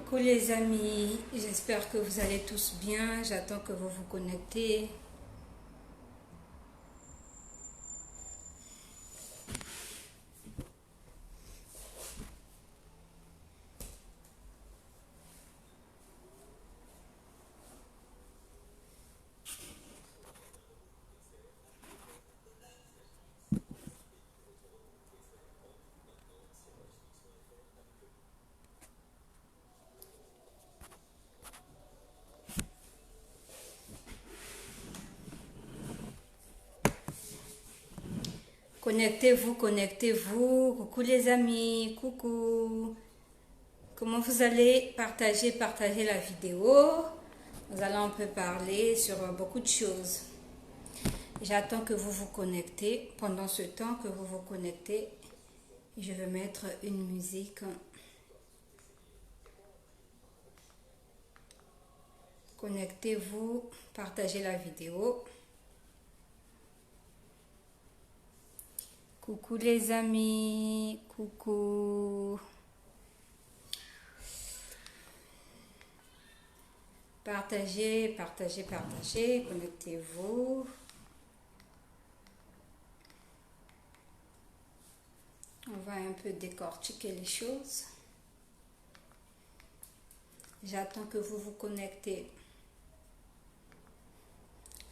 Coucou les amis, j'espère que vous allez tous bien. J'attends que vous vous connectez. Connectez-vous, connectez-vous. Coucou les amis, coucou. Comment vous allez? Partagez la vidéo. Nous allons un peu parler sur beaucoup de choses. J'attends que vous vous connectez. Pendant ce temps que vous vous connectez, je vais mettre une musique. Connectez-vous, partagez la vidéo. Coucou les amis, coucou. Partagez, connectez-vous. On va un peu décortiquer les choses. J'attends que vous vous connectez.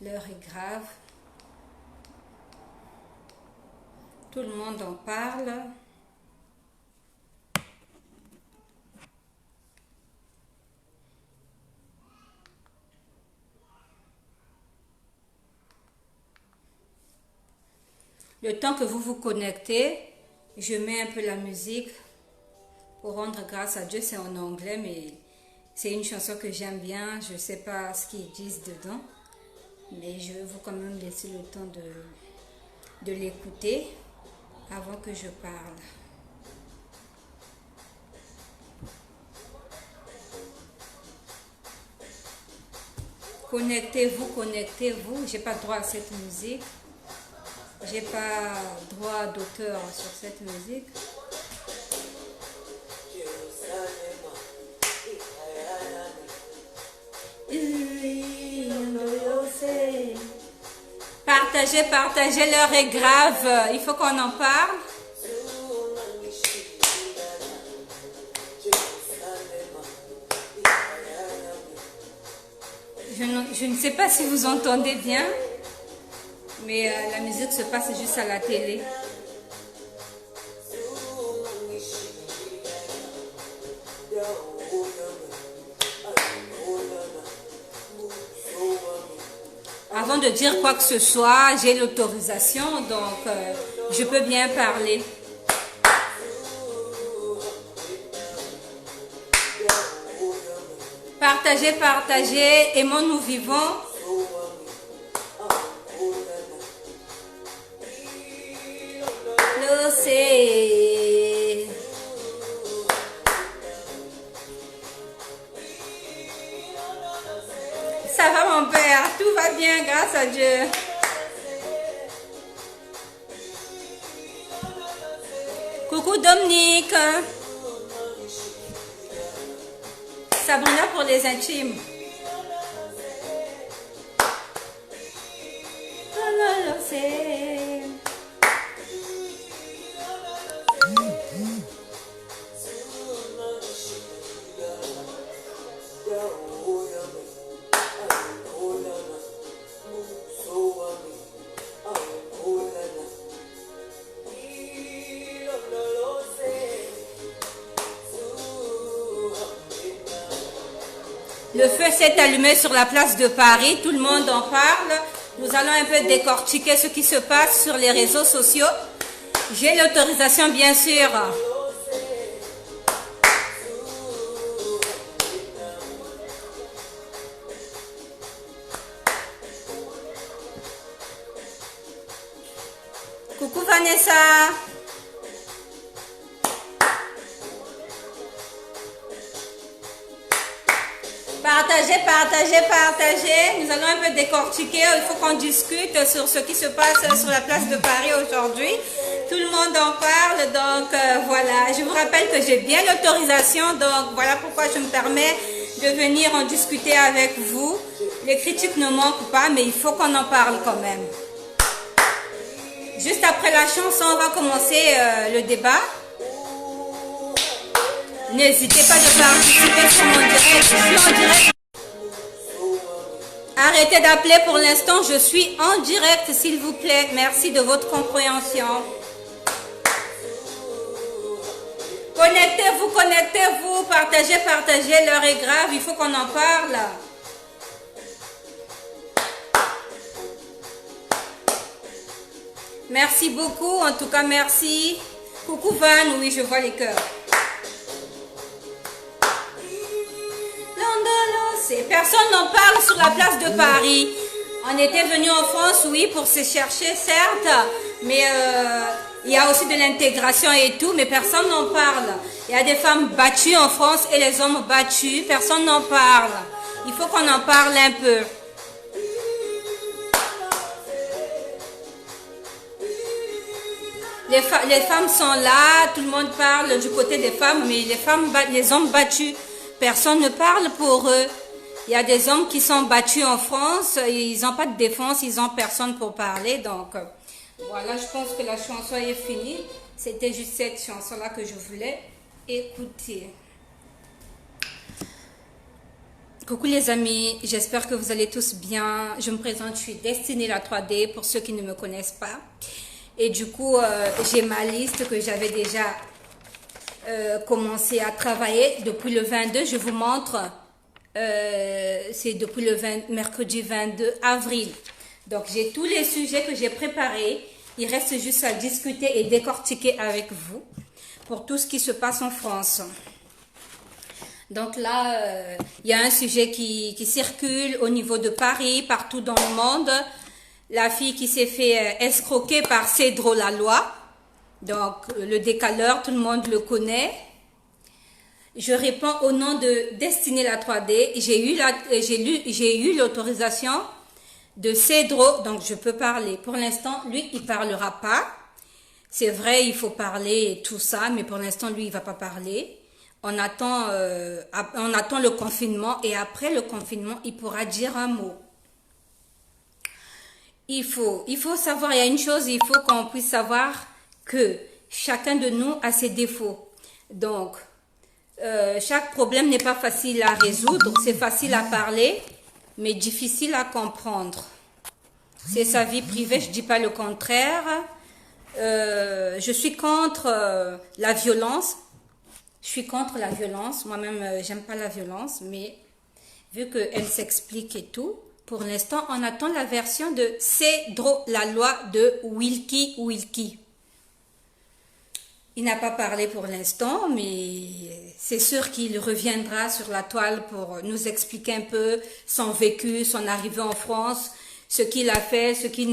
L'heure est grave. Tout le monde en parle. Le temps que vous vous connectez, je mets un peu la musique pour rendre grâce à Dieu. C'est en anglais, mais c'est une chanson que j'aime bien. Je ne sais pas ce qu'ils disent dedans, mais je vais vous quand même laisser le temps de l'écouter avant que je parle. Connectez-vous, connectez-vous. J'ai pas droit à cette musique. J'ai pas droit d'auteur sur cette musique. Partagez, l'heure est grave. Il faut qu'on en parle. Je ne sais pas si vous entendez bien, mais la musique se passe juste à la télé. Avant de dire quoi que ce soit, j'ai l'autorisation, donc je peux bien parler. Partagez, aimons nous vivons. C'est ça va mon père, tout va bien grâce à Dieu. Coucou Dominique. Sabrina pour les intimes. Le feu s'est allumé sur la place de Paris, tout le monde en parle. Nous allons un peu décortiquer ce qui se passe sur les réseaux sociaux. J'ai l'autorisation, bien sûr. Coucou Vanessa. Partagez. Nous allons un peu décortiquer. Il faut qu'on discute sur ce qui se passe sur la place de Paris aujourd'hui. Tout le monde en parle, donc voilà. Je vous rappelle que j'ai bien l'autorisation, donc voilà pourquoi je me permets de venir en discuter avec vous. Les critiques ne manquent pas, mais il faut qu'on en parle quand même. Juste après la chanson, on va commencer le débat. N'hésitez pas de participer sur mon direct. Je suis en direct. Arrêtez d'appeler pour l'instant. Je suis en direct, s'il vous plaît. Merci de votre compréhension. Connectez-vous, connectez-vous. Partagez, partagez. L'heure est grave. Il faut qu'on en parle. Merci beaucoup. En tout cas, merci. Coucou Van. Oui, je vois les cœurs. Personne n'en parle sur la place de Paris. On était venu en France, oui, pour se chercher, certes, mais il y a aussi de l'intégration et tout, mais personne n'en parle. Il y a des femmes battues en France et les hommes battus, personne n'en parle. Il faut qu'on en parle un peu. Les femmes sont là, tout le monde parle du côté des femmes, mais les hommes battus, personne ne parle pour eux. Il y a des hommes qui sont battus en France, ils n'ont pas de défense, ils n'ont personne pour parler. Donc voilà, je pense que la chanson est finie. C'était juste cette chanson-là que je voulais écouter. Coucou les amis, j'espère que vous allez tous bien. Je me présente, je suis Destinée la 3D pour ceux qui ne me connaissent pas. Et du coup, j'ai ma liste que j'avais déjà commencé à travailler depuis le 22. Je vous montre. C'est depuis le mercredi 22 avril. Donc, j'ai tous les sujets que j'ai préparés. Il reste juste à discuter et décortiquer avec vous pour tout ce qui se passe en France. Donc là, il y a un sujet qui circule au niveau de Paris, partout dans le monde. La fille qui s'est fait escroquer par Cédro Laloy. Donc, le décaleur, tout le monde le connaît. Je réponds au nom de Destinée la 3D. J'ai eu l'autorisation de Cédro, donc je peux parler. Pour l'instant, lui, il parlera pas. C'est vrai, il faut parler et tout ça, mais pour l'instant, lui, il va pas parler. On attend le confinement et après le confinement, il pourra dire un mot. Il faut savoir, il y a une chose, il faut qu'on puisse savoir que chacun de nous a ses défauts. Donc, chaque problème n'est pas facile à résoudre, c'est facile à parler, mais difficile à comprendre. C'est sa vie privée, je dis pas le contraire. Je suis contre la violence. Je suis contre la violence. Moi-même, j'aime pas la violence, mais vu qu'elle s'explique et tout, pour l'instant, on attend la version de Cédro Laloy de Wilkie. Il n'a pas parlé pour l'instant, mais c'est sûr qu'il reviendra sur la toile pour nous expliquer un peu son vécu, son arrivée en France, ce qu'il a fait, ce qui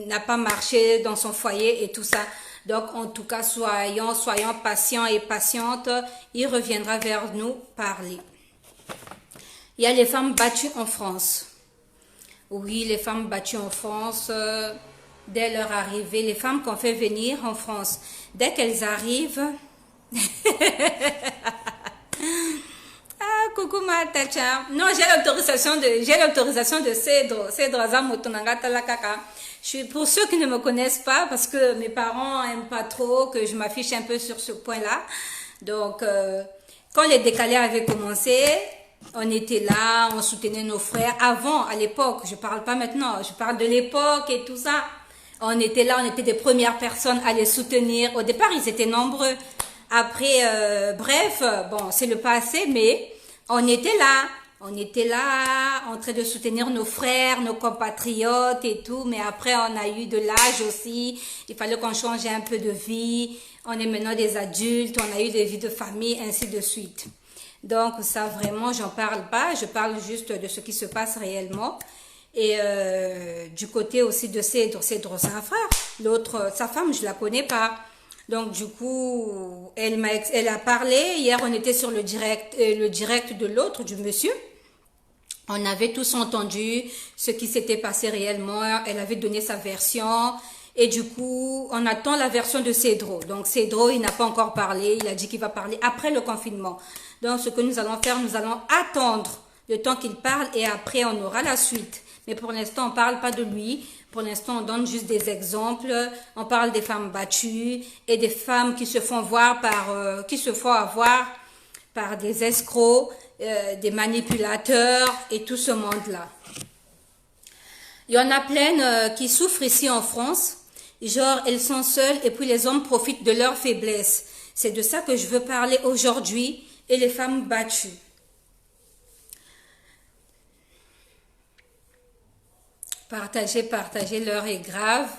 n'a pas marché dans son foyer et tout ça. Donc, en tout cas, soyons patients et patientes. Il reviendra vers nous parler. Il y a les femmes battues en France. Oui, les femmes battues en France, dès leur arrivée, les femmes qu'on fait venir en France, dès qu'elles arrivent, ah, coucou ma tacha. Non, j'ai l'autorisation de Cédro Azamotonanga Talakaka. Pour ceux qui ne me connaissent pas, parce que mes parents aiment pas trop que je m'affiche un peu sur ce point-là. Donc, quand les décalés avaient commencé, on était là, on soutenait nos frères. Avant, à l'époque, je parle pas maintenant, je parle de l'époque et tout ça. On était là, on était des premières personnes à les soutenir. Au départ, ils étaient nombreux. Après, bref, bon, c'est le passé, mais on était là. On était là, en train de soutenir nos frères, nos compatriotes et tout. Mais après, on a eu de l'âge aussi. Il fallait qu'on change un peu de vie. On est maintenant des adultes, on a eu des vies de famille, ainsi de suite. Donc, ça, vraiment, j'en parle pas. Je parle juste de ce qui se passe réellement. Et du côté aussi de Cédro, c'est un frère. L'autre, sa femme, je la connais pas. Donc, du coup, elle a parlé. Hier, on était sur le direct de l'autre, du monsieur. On avait tous entendu ce qui s'était passé réellement. Elle avait donné sa version. Et du coup, on attend la version de Cédro. Donc Cédro, il n'a pas encore parlé. Il a dit qu'il va parler après le confinement. Donc ce que nous allons faire, nous allons attendre le temps qu'il parle et après on aura la suite. Mais pour l'instant, on ne parle pas de lui. Pour l'instant, on donne juste des exemples. On parle des femmes battues et des femmes qui se font voir qui se font avoir par des escrocs, des manipulateurs et tout ce monde-là. Il y en a plein qui souffrent ici en France. Genre, elles sont seules et puis les hommes profitent de leur faiblesse. C'est de ça que je veux parler aujourd'hui et les femmes battues. Partager, l'heure est grave.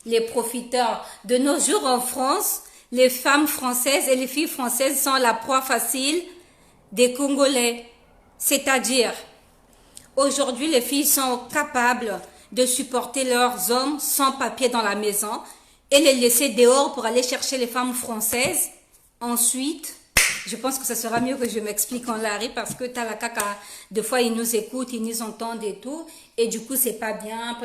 Les profiteurs de nos jours en France, les femmes françaises et les filles françaises sont la proie facile des Congolais. C'est-à-dire, aujourd'hui, les filles sont capables de supporter leurs hommes sans papier dans la maison et les laisser dehors pour aller chercher les femmes françaises. Ensuite, je pense que ça sera mieux que je m'explique en Larry parce que t'as la caca. Des fois, ils nous écoutent, ils nous entendent et tout. Et du coup, c'est pas bien.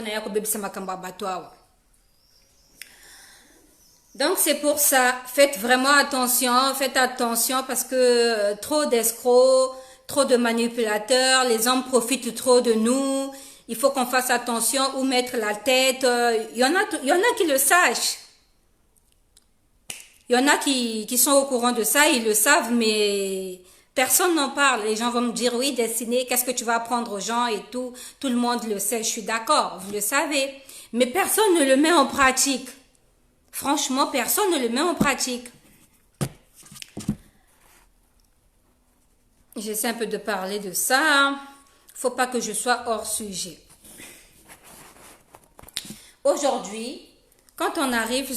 Donc, c'est pour ça. Faites vraiment attention. Faites attention parce que trop d'escrocs, trop de manipulateurs, les hommes profitent trop de nous. Il faut qu'on fasse attention où mettre la tête. Il y en a qui le sachent. Il y en a qui sont au courant de ça, ils le savent, mais personne n'en parle. Les gens vont me dire, oui, Destinée, qu'est-ce que tu vas apprendre aux gens et tout. Tout le monde le sait, je suis d'accord, vous le savez. Mais personne ne le met en pratique. Franchement, personne ne le met en pratique. J'essaie un peu de parler de ça. Faut pas que je sois hors sujet. Aujourd'hui, quand on arrive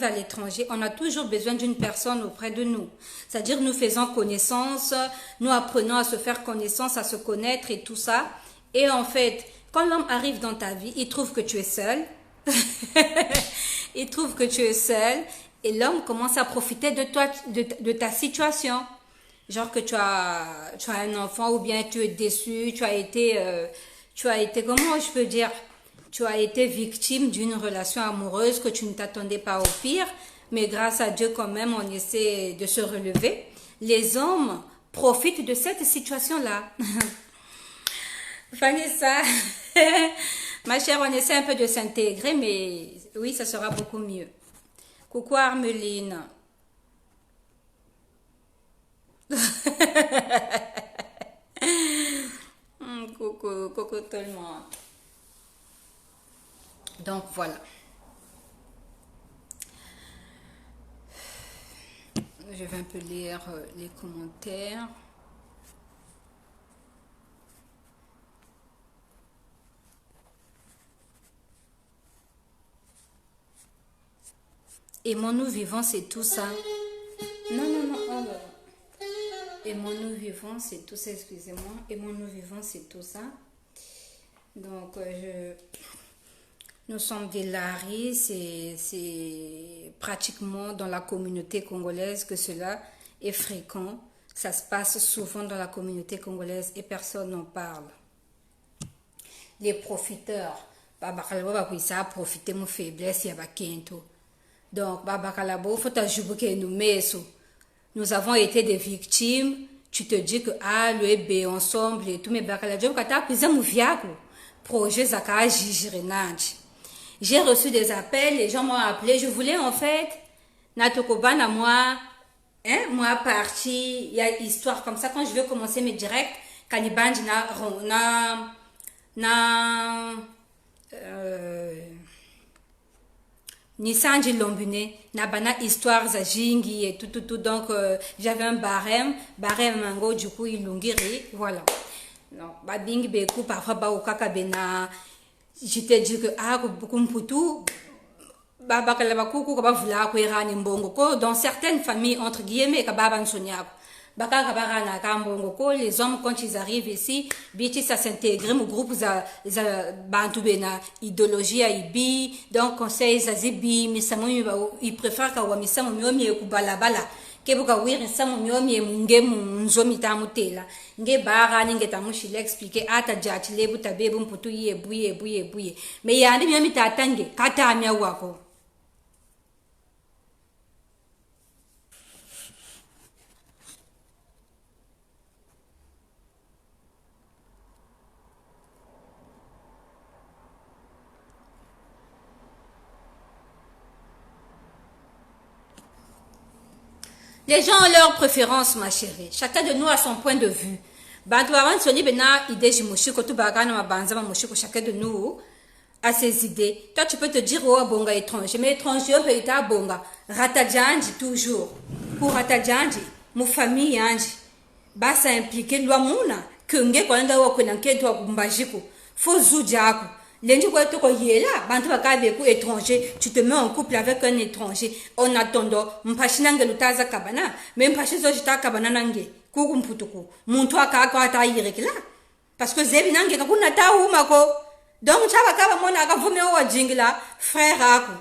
à l'étranger, on a toujours besoin d'une personne auprès de nous. C'est-à-dire, nous faisons connaissance, nous apprenons à se faire connaissance, à se connaître et tout ça. Et en fait, quand l'homme arrive dans ta vie, il trouve que tu es seul. Il trouve que tu es seul. Et l'homme commence à profiter de toi, de ta situation. Genre que tu as un enfant ou bien tu es déçu, tu as été, comment je peux dire? Tu as été victime d'une relation amoureuse que tu ne t'attendais pas au pire, mais grâce à Dieu quand même, on essaie de se relever. Les hommes profitent de cette situation-là. Vanessa, ma chère, on essaie un peu de s'intégrer, mais oui, ça sera beaucoup mieux. Coucou Armeline. Coucou tout le monde. Donc voilà. Je vais un peu lire les commentaires. Aimons-nous vivants, c'est tout ça. Non, oh là là. Aimons-nous vivants, c'est tout ça, excusez-moi. Aimons-nous vivants, c'est tout ça. Donc, nous sommes des Laris, c'est pratiquement dans la communauté congolaise que cela est fréquent. Ça se passe souvent dans la communauté congolaise et personne n'en parle. Les profiteurs, ça a profité de mon faiblesse, il y a donc, nous avons été des victimes. Tu te dis que le EB ensemble et tout, mais projet j'ai reçu des appels, les gens m'ont appelé. Je voulais en fait, Natokobana, moi parti, il y a histoire comme ça. Quand je veux commencer mes directs, Kanibandi Nisanji Lombune, Nabana histoire za jingi et tout. Donc, j'avais un barème mango, du coup, il l'ongiri, voilà. Non, babing beku, parfois, okaka bena. Je te dis que, kumputu, dans certaines familles, entre guillemets, les hommes, quand ils arrivent ici, ça s'intègre au groupe, idéologie, donc conseil, ils préfèrent kebuka wiri samu myomi munge munzomi tamutela nge bara ninge tamushile explique ata jachi lebu tabebu mputu buye me yandi myomi tatange kata amya wako. Les gens ont leur préférence, ma chérie. Chacun de nous a son point de vue. Chacun de nous a ses idées. Toi, tu peux te dire, oh, bonga étranger. Mais étranger, on peut être bonga. Ratadjanji, toujours. Pour Ratadjanji, mon famille, anji. Bah, ça implique loi mouna. Que nge kwa nda wako na nketo wa kumbajiko. Faut zoudiaku. Lundi, quand tu es là, bantu avec un étranger, tu te mets en couple avec un étranger. En attendant, mpashinange lutaza kabana, même pashizo jita kabana nange, kuku mputuku, muntu akako ata yirikila. Parce que zebi nange kakuna ta umako. Donc chaba kaba mona akavume wa jingila, frère ako.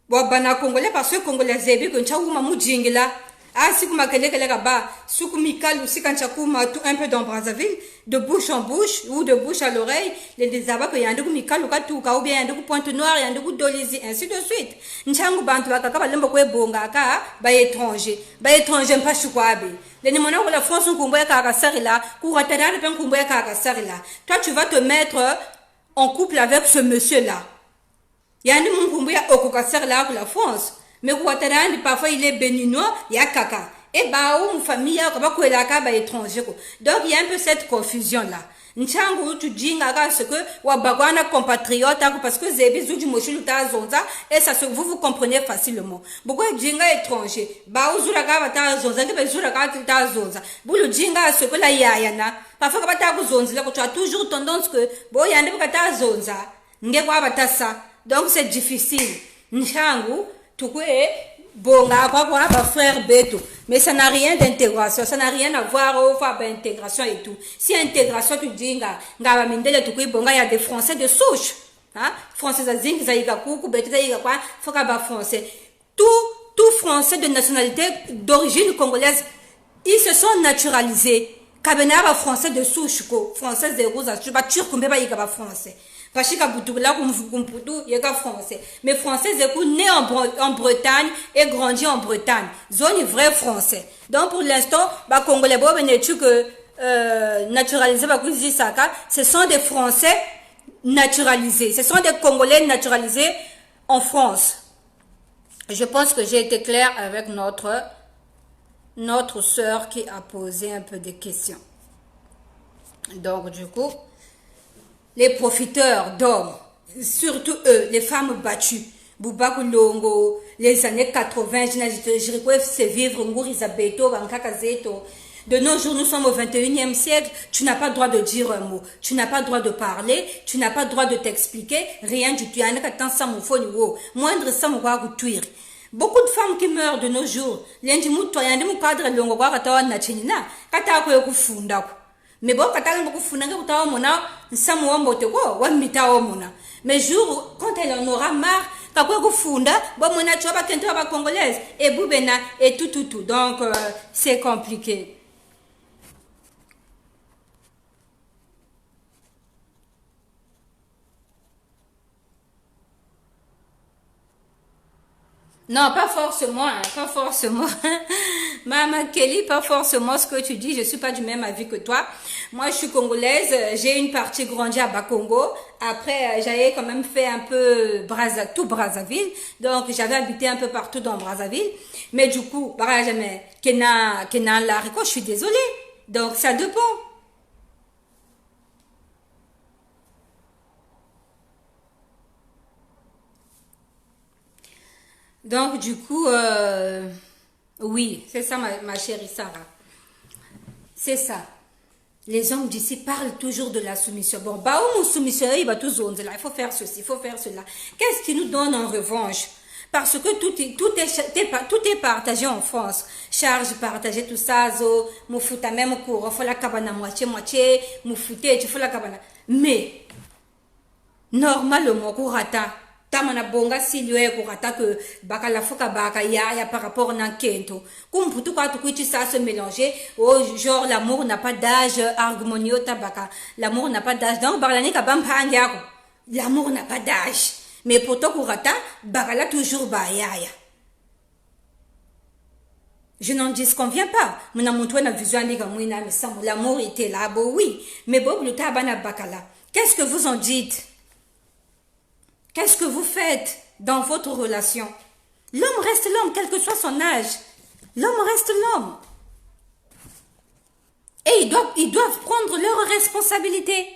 Wabana Congolais parce que Congolais zebi kun cha uma mujingila. Ah, si vous m'appelez là-bas, si vous m'appelez aussi quand tu un peu dans Brazzaville, de bouche en bouche ou de bouche à l'oreille, les abats qu'il y a un de Mikal ou Katouka ou bien un de Pointe-Noire et un de Dolizy, ainsi de suite. N'changu bantu akaka lembo kwe bonga ka ba étranger pas chouabe. Les nimona ou la France on kumboya ka sarila, ku ratana le pen kumboya ka sarila. Toi tu vas te mettre en couple avec ce monsieur là. Il y a un de kumboya okoka sarila pour la France. Mais parfois il est béninois, il y a caca. Et bah, ou famille, étranger. Donc il y a un peu cette confusion là. Nchangu tu dis ce que wabagwana compatriote parce que zebizu du moshi luta zonza et ça se vous comprenez facilement. Beaucoup de jinga étranger. Bah uzuraga bata zonza ke bezuraga ta zonza. Bulu jinga ce que la yayana. Parfois ka bata zonza là tu as toujours tendance que bo yande bata zonza. Nge kwa bata ça. Donc c'est difficile. Nchangu tukwe bonga kwa frère beto, mais ça n'a rien d'intégration, ça n'a rien à voir au fa intégration et tout. Si intégration tu dis nga mindele tukwe bonga, il y a des français de souche, hein, français zing zaïga kuku beto zaïga kwa foka ba français. Tout français de nationalité d'origine congolaise, ils se sont naturalisés. Kabena ba français de souche ko, français de rosa, tu ba turc mbeba yiga ba français. Pachika Boutoula Kumputu, il y a français. Mais français, c'est né en Bretagne et grandi en Bretagne. Zone vrai français. Donc pour l'instant, bah Congolais, naturalisés, bah Saka, ce sont des Français naturalisés. Ce sont des Congolais naturalisés en France. Je pense que j'ai été claire avec notre sœur qui a posé un peu de questions. Donc du coup, les profiteurs d'hommes, surtout eux, les femmes battues, Boubakou Longo, les années 80, je regrette c'est vivre Ngourizabeto, Vankakazeto. De nos jours, nous sommes au 21e siècle, tu n'as pas le droit de dire un mot, tu n'as pas le droit de parler, tu n'as pas le droit de t'expliquer, rien du tout. Moindre beaucoup de femmes qui meurent de nos jours, mais bon, mais jour, quand elle en aura marre, et tout. Donc, c'est compliqué. Non, pas forcément, pas forcément. Maman Kelly, pas forcément ce que tu dis. Je suis pas du même avis que toi. Moi, je suis congolaise. J'ai une partie grandie à Bakongo. Après, j'avais quand même fait un peu tout Brazzaville. Donc, j'avais habité un peu partout dans Brazzaville. Mais du coup, jamais, Kena Lariko, je suis désolée. Donc, ça dépend. Donc, du coup, oui, c'est ça, ma chérie Sarah. C'est ça. Les hommes d'ici parlent toujours de la soumission. Bon, bah, où mon soumission, il va tout zone là. Il faut faire ceci, il faut faire cela. Qu'est-ce qui nous donne en revanche? Parce que tout est partagé en France. Charge partagée, tout ça, zo, moufuta même cours, faut la cabane à moitié, moufouté, tu fais la cabane. Mais, normalement, courata, tamana bonga silio ko kata que baka la foka baka ya par rapport na kento comme pour tout quand tu ça se mélanger oh genre l'amour n'a pas d'âge harmonieux tabaka l'amour n'a pas d'âge donc barlani ka bampanga ko l'amour n'a pas d'âge mais pour toi ko kata baka la toujours ba ya je n'en disconviens pas. Mon amour, toi, na vision l'amour était là, bon, oui. Mais bon, le tabana bakala. Qu'est-ce que vous en dites? Qu'est-ce que vous faites dans votre relation? L'homme reste l'homme, quel que soit son âge. L'homme reste l'homme. Et ils doivent prendre leurs responsabilités.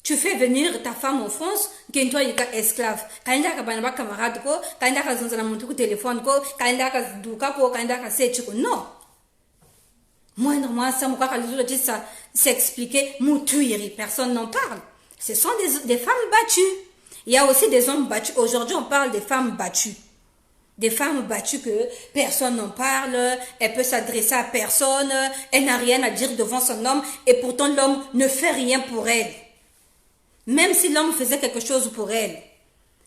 Tu fais venir ta femme en France, qui toi est esclave. Quand il y a un camarade, quand il y a un téléphone, quand il y a un douka, quand il y a un non. Moindrement, ça s'expliquer, personne n'en parle. Ce sont des femmes battues. Il y a aussi des hommes battus. Aujourd'hui, on parle des femmes battues. Des femmes battues que personne n'en parle, elle peut s'adresser à personne, elle n'a rien à dire devant son homme, et pourtant l'homme ne fait rien pour elle. Même si l'homme faisait quelque chose pour elle,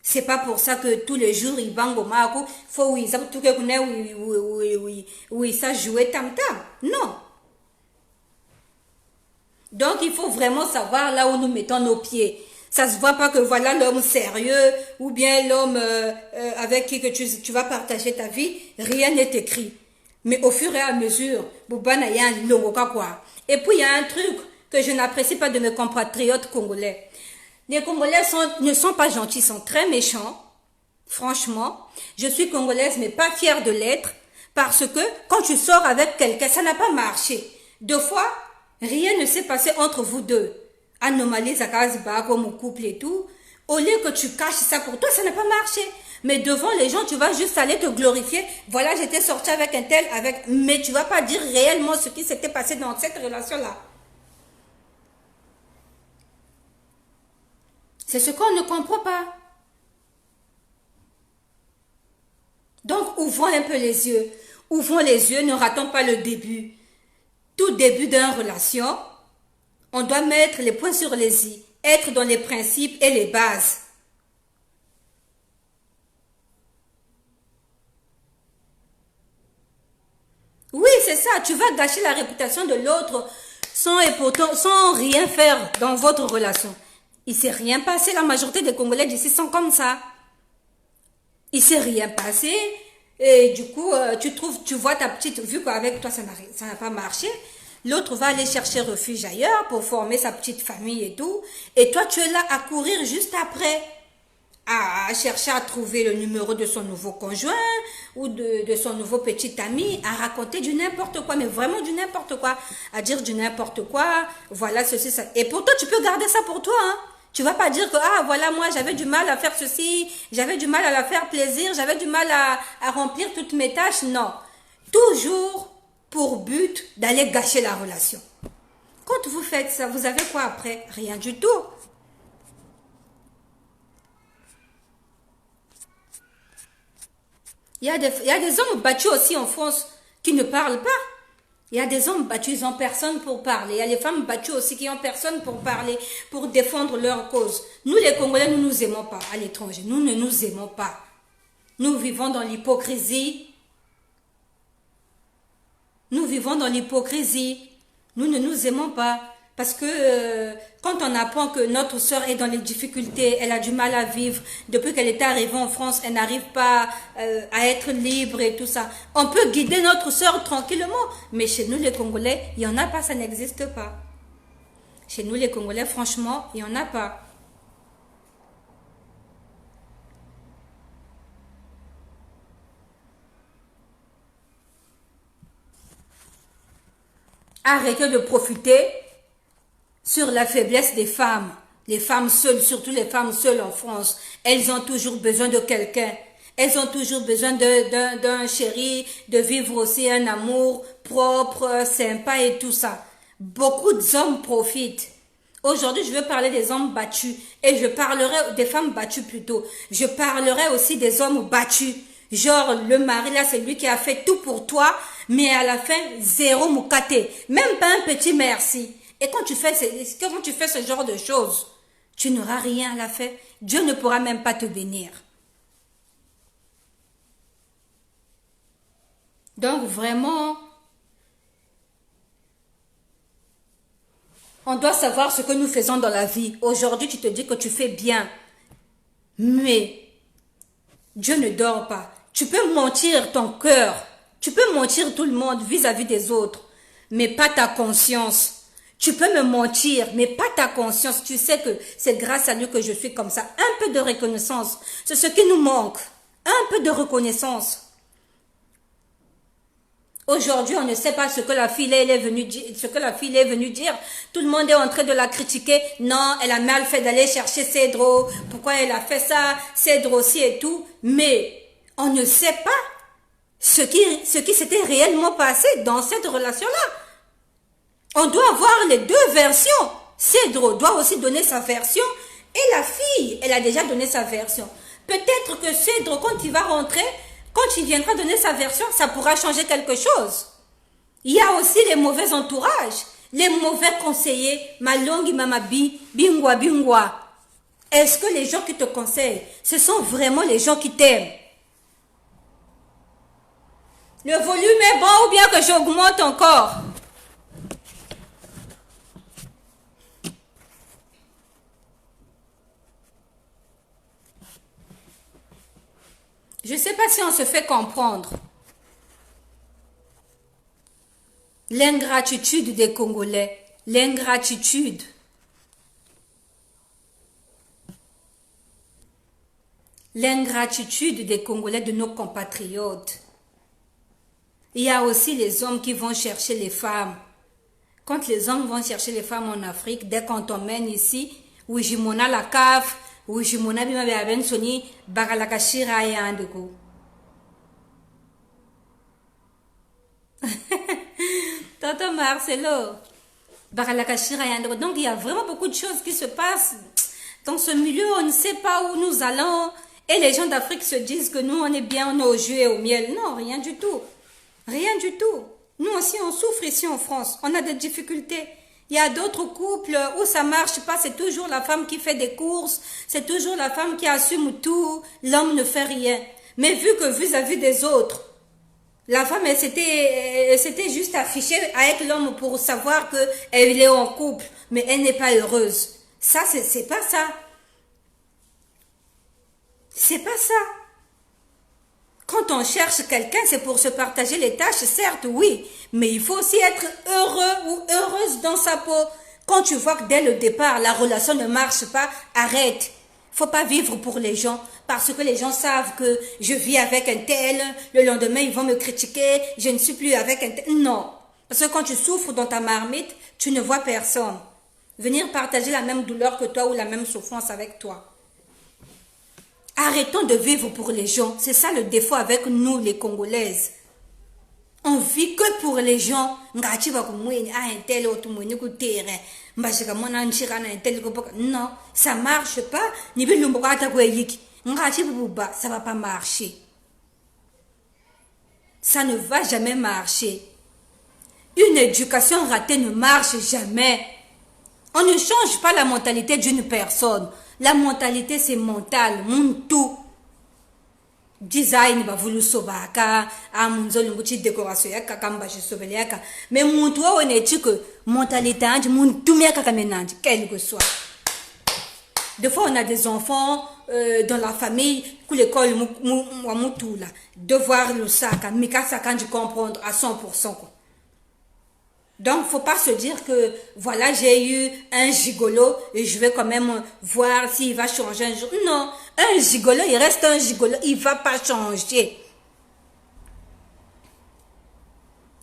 c'est pas pour ça que tous les jours il bang au maco, faut oui, ça tout oui, ça jouer tam tam. Non. Donc il faut vraiment savoir là où nous mettons nos pieds. Ça se voit pas que voilà l'homme sérieux ou bien l'homme avec qui que tu vas partager ta vie, rien n'est écrit. Mais au fur et à mesure, boubana y a un logo quoi. Et puis il y a un truc que je n'apprécie pas de mes compatriotes congolais. Les Congolais ne sont pas gentils, sont très méchants. Franchement, je suis congolaise mais pas fière de l'être parce que quand tu sors avec quelqu'un, ça n'a pas marché. Deux fois, rien ne s'est passé entre vous deux. Anomalie, ça casse bas comme au couple et tout. Au lieu que tu caches ça pour toi, ça n'a pas marché. Mais devant les gens, tu vas juste aller te glorifier. Voilà, j'étais sortie avec un tel, mais tu vas pas dire réellement ce qui s'était passé dans cette relation-là. C'est ce qu'on ne comprend pas. Donc, ouvrons un peu les yeux. Ouvrons les yeux, ne ratons pas le début. Tout début d'une relation, on doit mettre les points sur les i, être dans les principes et les bases. Oui, c'est ça, tu vas gâcher la réputation de l'autre sans rien faire dans votre relation. Il ne s'est rien passé, la majorité des Congolais d'ici sont comme ça. Il ne s'est rien passé et du coup, tu vois ta petite, vu qu'avec toi ça n'a pas marché, l'autre va aller chercher refuge ailleurs pour former sa petite famille et tout. Et toi, tu es là à courir juste après, à chercher à trouver le numéro de son nouveau conjoint ou de son nouveau petit ami, à raconter du n'importe quoi, mais vraiment du n'importe quoi, à dire du n'importe quoi, voilà ceci, ça. Et pourtant, tu peux garder ça pour toi, hein. Tu vas pas dire que, ah, voilà, moi, j'avais du mal à faire ceci, j'avais du mal à la faire plaisir, j'avais du mal à remplir toutes mes tâches. Non. Toujours pour but d'aller gâcher la relation. Quand vous faites ça, vous avez quoi après? Rien du tout. Il y a des hommes battus aussi en France qui ne parlent pas. Il y a des hommes battus, ils n'ont personne pour parler. Il y a des femmes battues aussi qui n'ont personne pour parler, pour défendre leur cause. Nous, les Congolais, nous ne nous aimons pas à l'étranger. Nous ne nous aimons pas. Nous vivons dans l'hypocrisie. Nous vivons dans l'hypocrisie. Nous ne nous aimons pas. Parce que quand on apprend que notre sœur est dans les difficultés, elle a du mal à vivre, depuis qu'elle est arrivée en France, elle n'arrive pas à être libre et tout ça. On peut guider notre sœur tranquillement, mais chez nous les Congolais, il n'y en a pas, ça n'existe pas. Chez nous les Congolais, franchement, il n'y en a pas. Arrêtez de profiter sur la faiblesse des femmes. Les femmes seules, surtout les femmes seules en France, elles ont toujours besoin de quelqu'un. Elles ont toujours besoin d'un chéri, de vivre aussi un amour propre, sympa et tout ça. Beaucoup d'hommes profitent. Aujourd'hui, je veux parler des hommes battus et je parlerai des femmes battues plutôt. Je parlerai aussi des hommes battus. Genre, le mari là, c'est lui qui a fait tout pour toi, mais à la fin, zéro moukaté. Même pas un petit merci. Et quand tu fais ce genre de choses, tu n'auras rien à la faire. Dieu ne pourra même pas te bénir. Donc vraiment, on doit savoir ce que nous faisons dans la vie. Aujourd'hui, tu te dis que tu fais bien. Mais Dieu ne dort pas. Tu peux mentir ton cœur. Tu peux mentir tout le monde vis-à-vis des autres. Mais pas ta conscience. Tu peux me mentir, mais pas ta conscience. Tu sais que c'est grâce à lui que je suis comme ça. Un peu de reconnaissance. C'est ce qui nous manque. Un peu de reconnaissance. Aujourd'hui, on ne sait pas ce que la fille est venue dire, Tout le monde est en train de la critiquer. Non, elle a mal fait d'aller chercher Cédro. Pourquoi elle a fait ça? Cédro aussi et tout. Mais on ne sait pas ce qui s'était réellement passé dans cette relation-là. On doit avoir les deux versions. Cédro doit aussi donner sa version. Et la fille, elle a déjà donné sa version. Peut-être que Cédro, quand il va rentrer, quand il viendra donner sa version, ça pourra changer quelque chose. Il y a aussi les mauvais entourages, les mauvais conseillers, malongi mamabi, bingwa bingwa. Est-ce que les gens qui te conseillent, ce sont vraiment les gens qui t'aiment? Le volume est bon ou bien que j'augmente encore? Je ne sais pas si on se fait comprendre. L'ingratitude des Congolais. L'ingratitude. L'ingratitude des Congolais, de nos compatriotes. Il y a aussi les hommes qui vont chercher les femmes. Quand les hommes vont chercher les femmes en Afrique, dès qu'on t'emmène ici, Oujimona la cave, Oujimona bimabe aben soni, bagalakashira yandeko. Tonton Marcelo, bagalakashira yandeko. Donc il y a vraiment beaucoup de choses qui se passent dans ce milieu. On ne sait pas où nous allons. Et les gens d'Afrique se disent que nous on est bien, on est au jus et au miel. Non, rien du tout. Rien du tout. Nous aussi, on souffre ici en France. On a des difficultés. Il y a d'autres couples où ça marche pas. C'est toujours la femme qui fait des courses. C'est toujours la femme qui assume tout. L'homme ne fait rien. Mais vu que vis-à-vis des autres, la femme, elle s'était juste affichée avec l'homme pour savoir qu'elle est en couple. Mais elle n'est pas heureuse. Ça, c'est pas ça. C'est pas ça. Quand on cherche quelqu'un, c'est pour se partager les tâches, certes, oui. Mais il faut aussi être heureux ou heureuse dans sa peau. Quand tu vois que dès le départ, la relation ne marche pas, arrête. Faut pas vivre pour les gens. Parce que les gens savent que je vis avec un tel, le lendemain, ils vont me critiquer, je ne suis plus avec un tel. Non. Parce que quand tu souffres dans ta marmite, tu ne vois personne venir partager la même douleur que toi ou la même souffrance avec toi. Arrêtons de vivre pour les gens. C'est ça le défaut avec nous, les Congolaises. On vit que pour les gens. Non, ça ne marche pas. Ça ne va pas marcher. Ça ne va jamais marcher. Une éducation ratée ne marche jamais. On ne change pas la mentalité d'une personne. La mentalité, c'est mental. Muntu. Design, ba vulu sobaka. Amunzoli nguchi décoration yaka kamba jisobele yaka. Mais muntu wa oneti que mentalité anji muntu miaka kamenanji. Quel que soit. Des fois, on a des enfants dans la famille. Ku l'école mutu là. Devoir le sac. Mika sakanji comprendre à 100%. Quoi. Donc, faut pas se dire que, voilà, j'ai eu un gigolo et je vais quand même voir s'il va changer un jour. Non, un gigolo, il reste un gigolo, il va pas changer.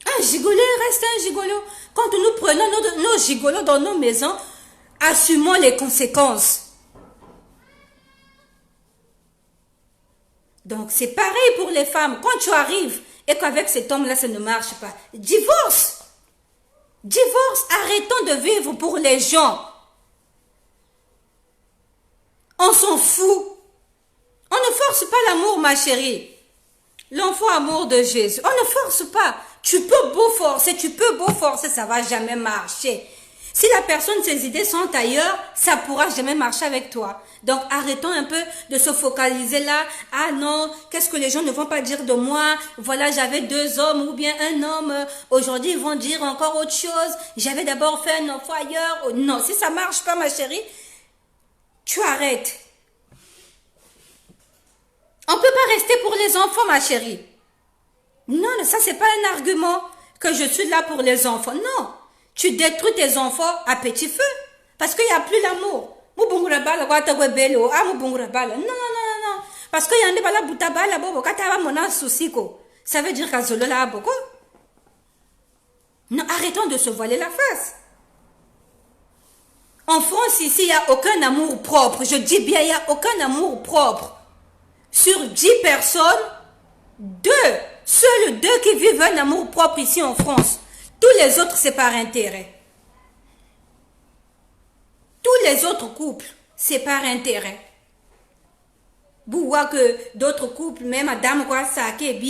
Un gigolo, il reste un gigolo. Quand nous prenons nos gigolos dans nos maisons, assumons les conséquences. Donc, c'est pareil pour les femmes. Quand tu arrives et qu'avec cet homme-là, ça ne marche pas, divorce. Divorce, arrêtons de vivre pour les gens. On s'en fout. On ne force pas l'amour, ma chérie. L'enfant amour de Jésus. On ne force pas. Tu peux beau forcer, ça va jamais marcher. Si la personne, ses idées sont ailleurs, ça pourra jamais marcher avec toi. Donc, arrêtons un peu de se focaliser là. Ah non, qu'est-ce que les gens ne vont pas dire de moi? Voilà, j'avais 2 hommes ou bien un homme. Aujourd'hui, ils vont dire encore autre chose. J'avais d'abord fait un enfant ailleurs. Oh, non, si ça marche pas, ma chérie, tu arrêtes. On peut pas rester pour les enfants, ma chérie. Non, ça, c'est pas un argument que je suis là pour les enfants. Non. Tu détruis tes enfants à petit feu. Parce qu'il n'y a plus l'amour. Non, non, non, non. Parce qu'il y a un débat boutabala, bobo, kataba mona souciko. Ça veut dire qu'à Zolo là, beaucoup. Non, arrêtons de se voiler la face. En France, ici, il n'y a aucun amour propre. Je dis bien, il n'y a aucun amour propre. Sur 10 personnes, 2, seuls 2 qui vivent un amour propre ici en France. Tous les autres, c'est par intérêt. Tous les autres couples, c'est par intérêt. Vous voyez que d'autres couples, même Madame quoi, ça,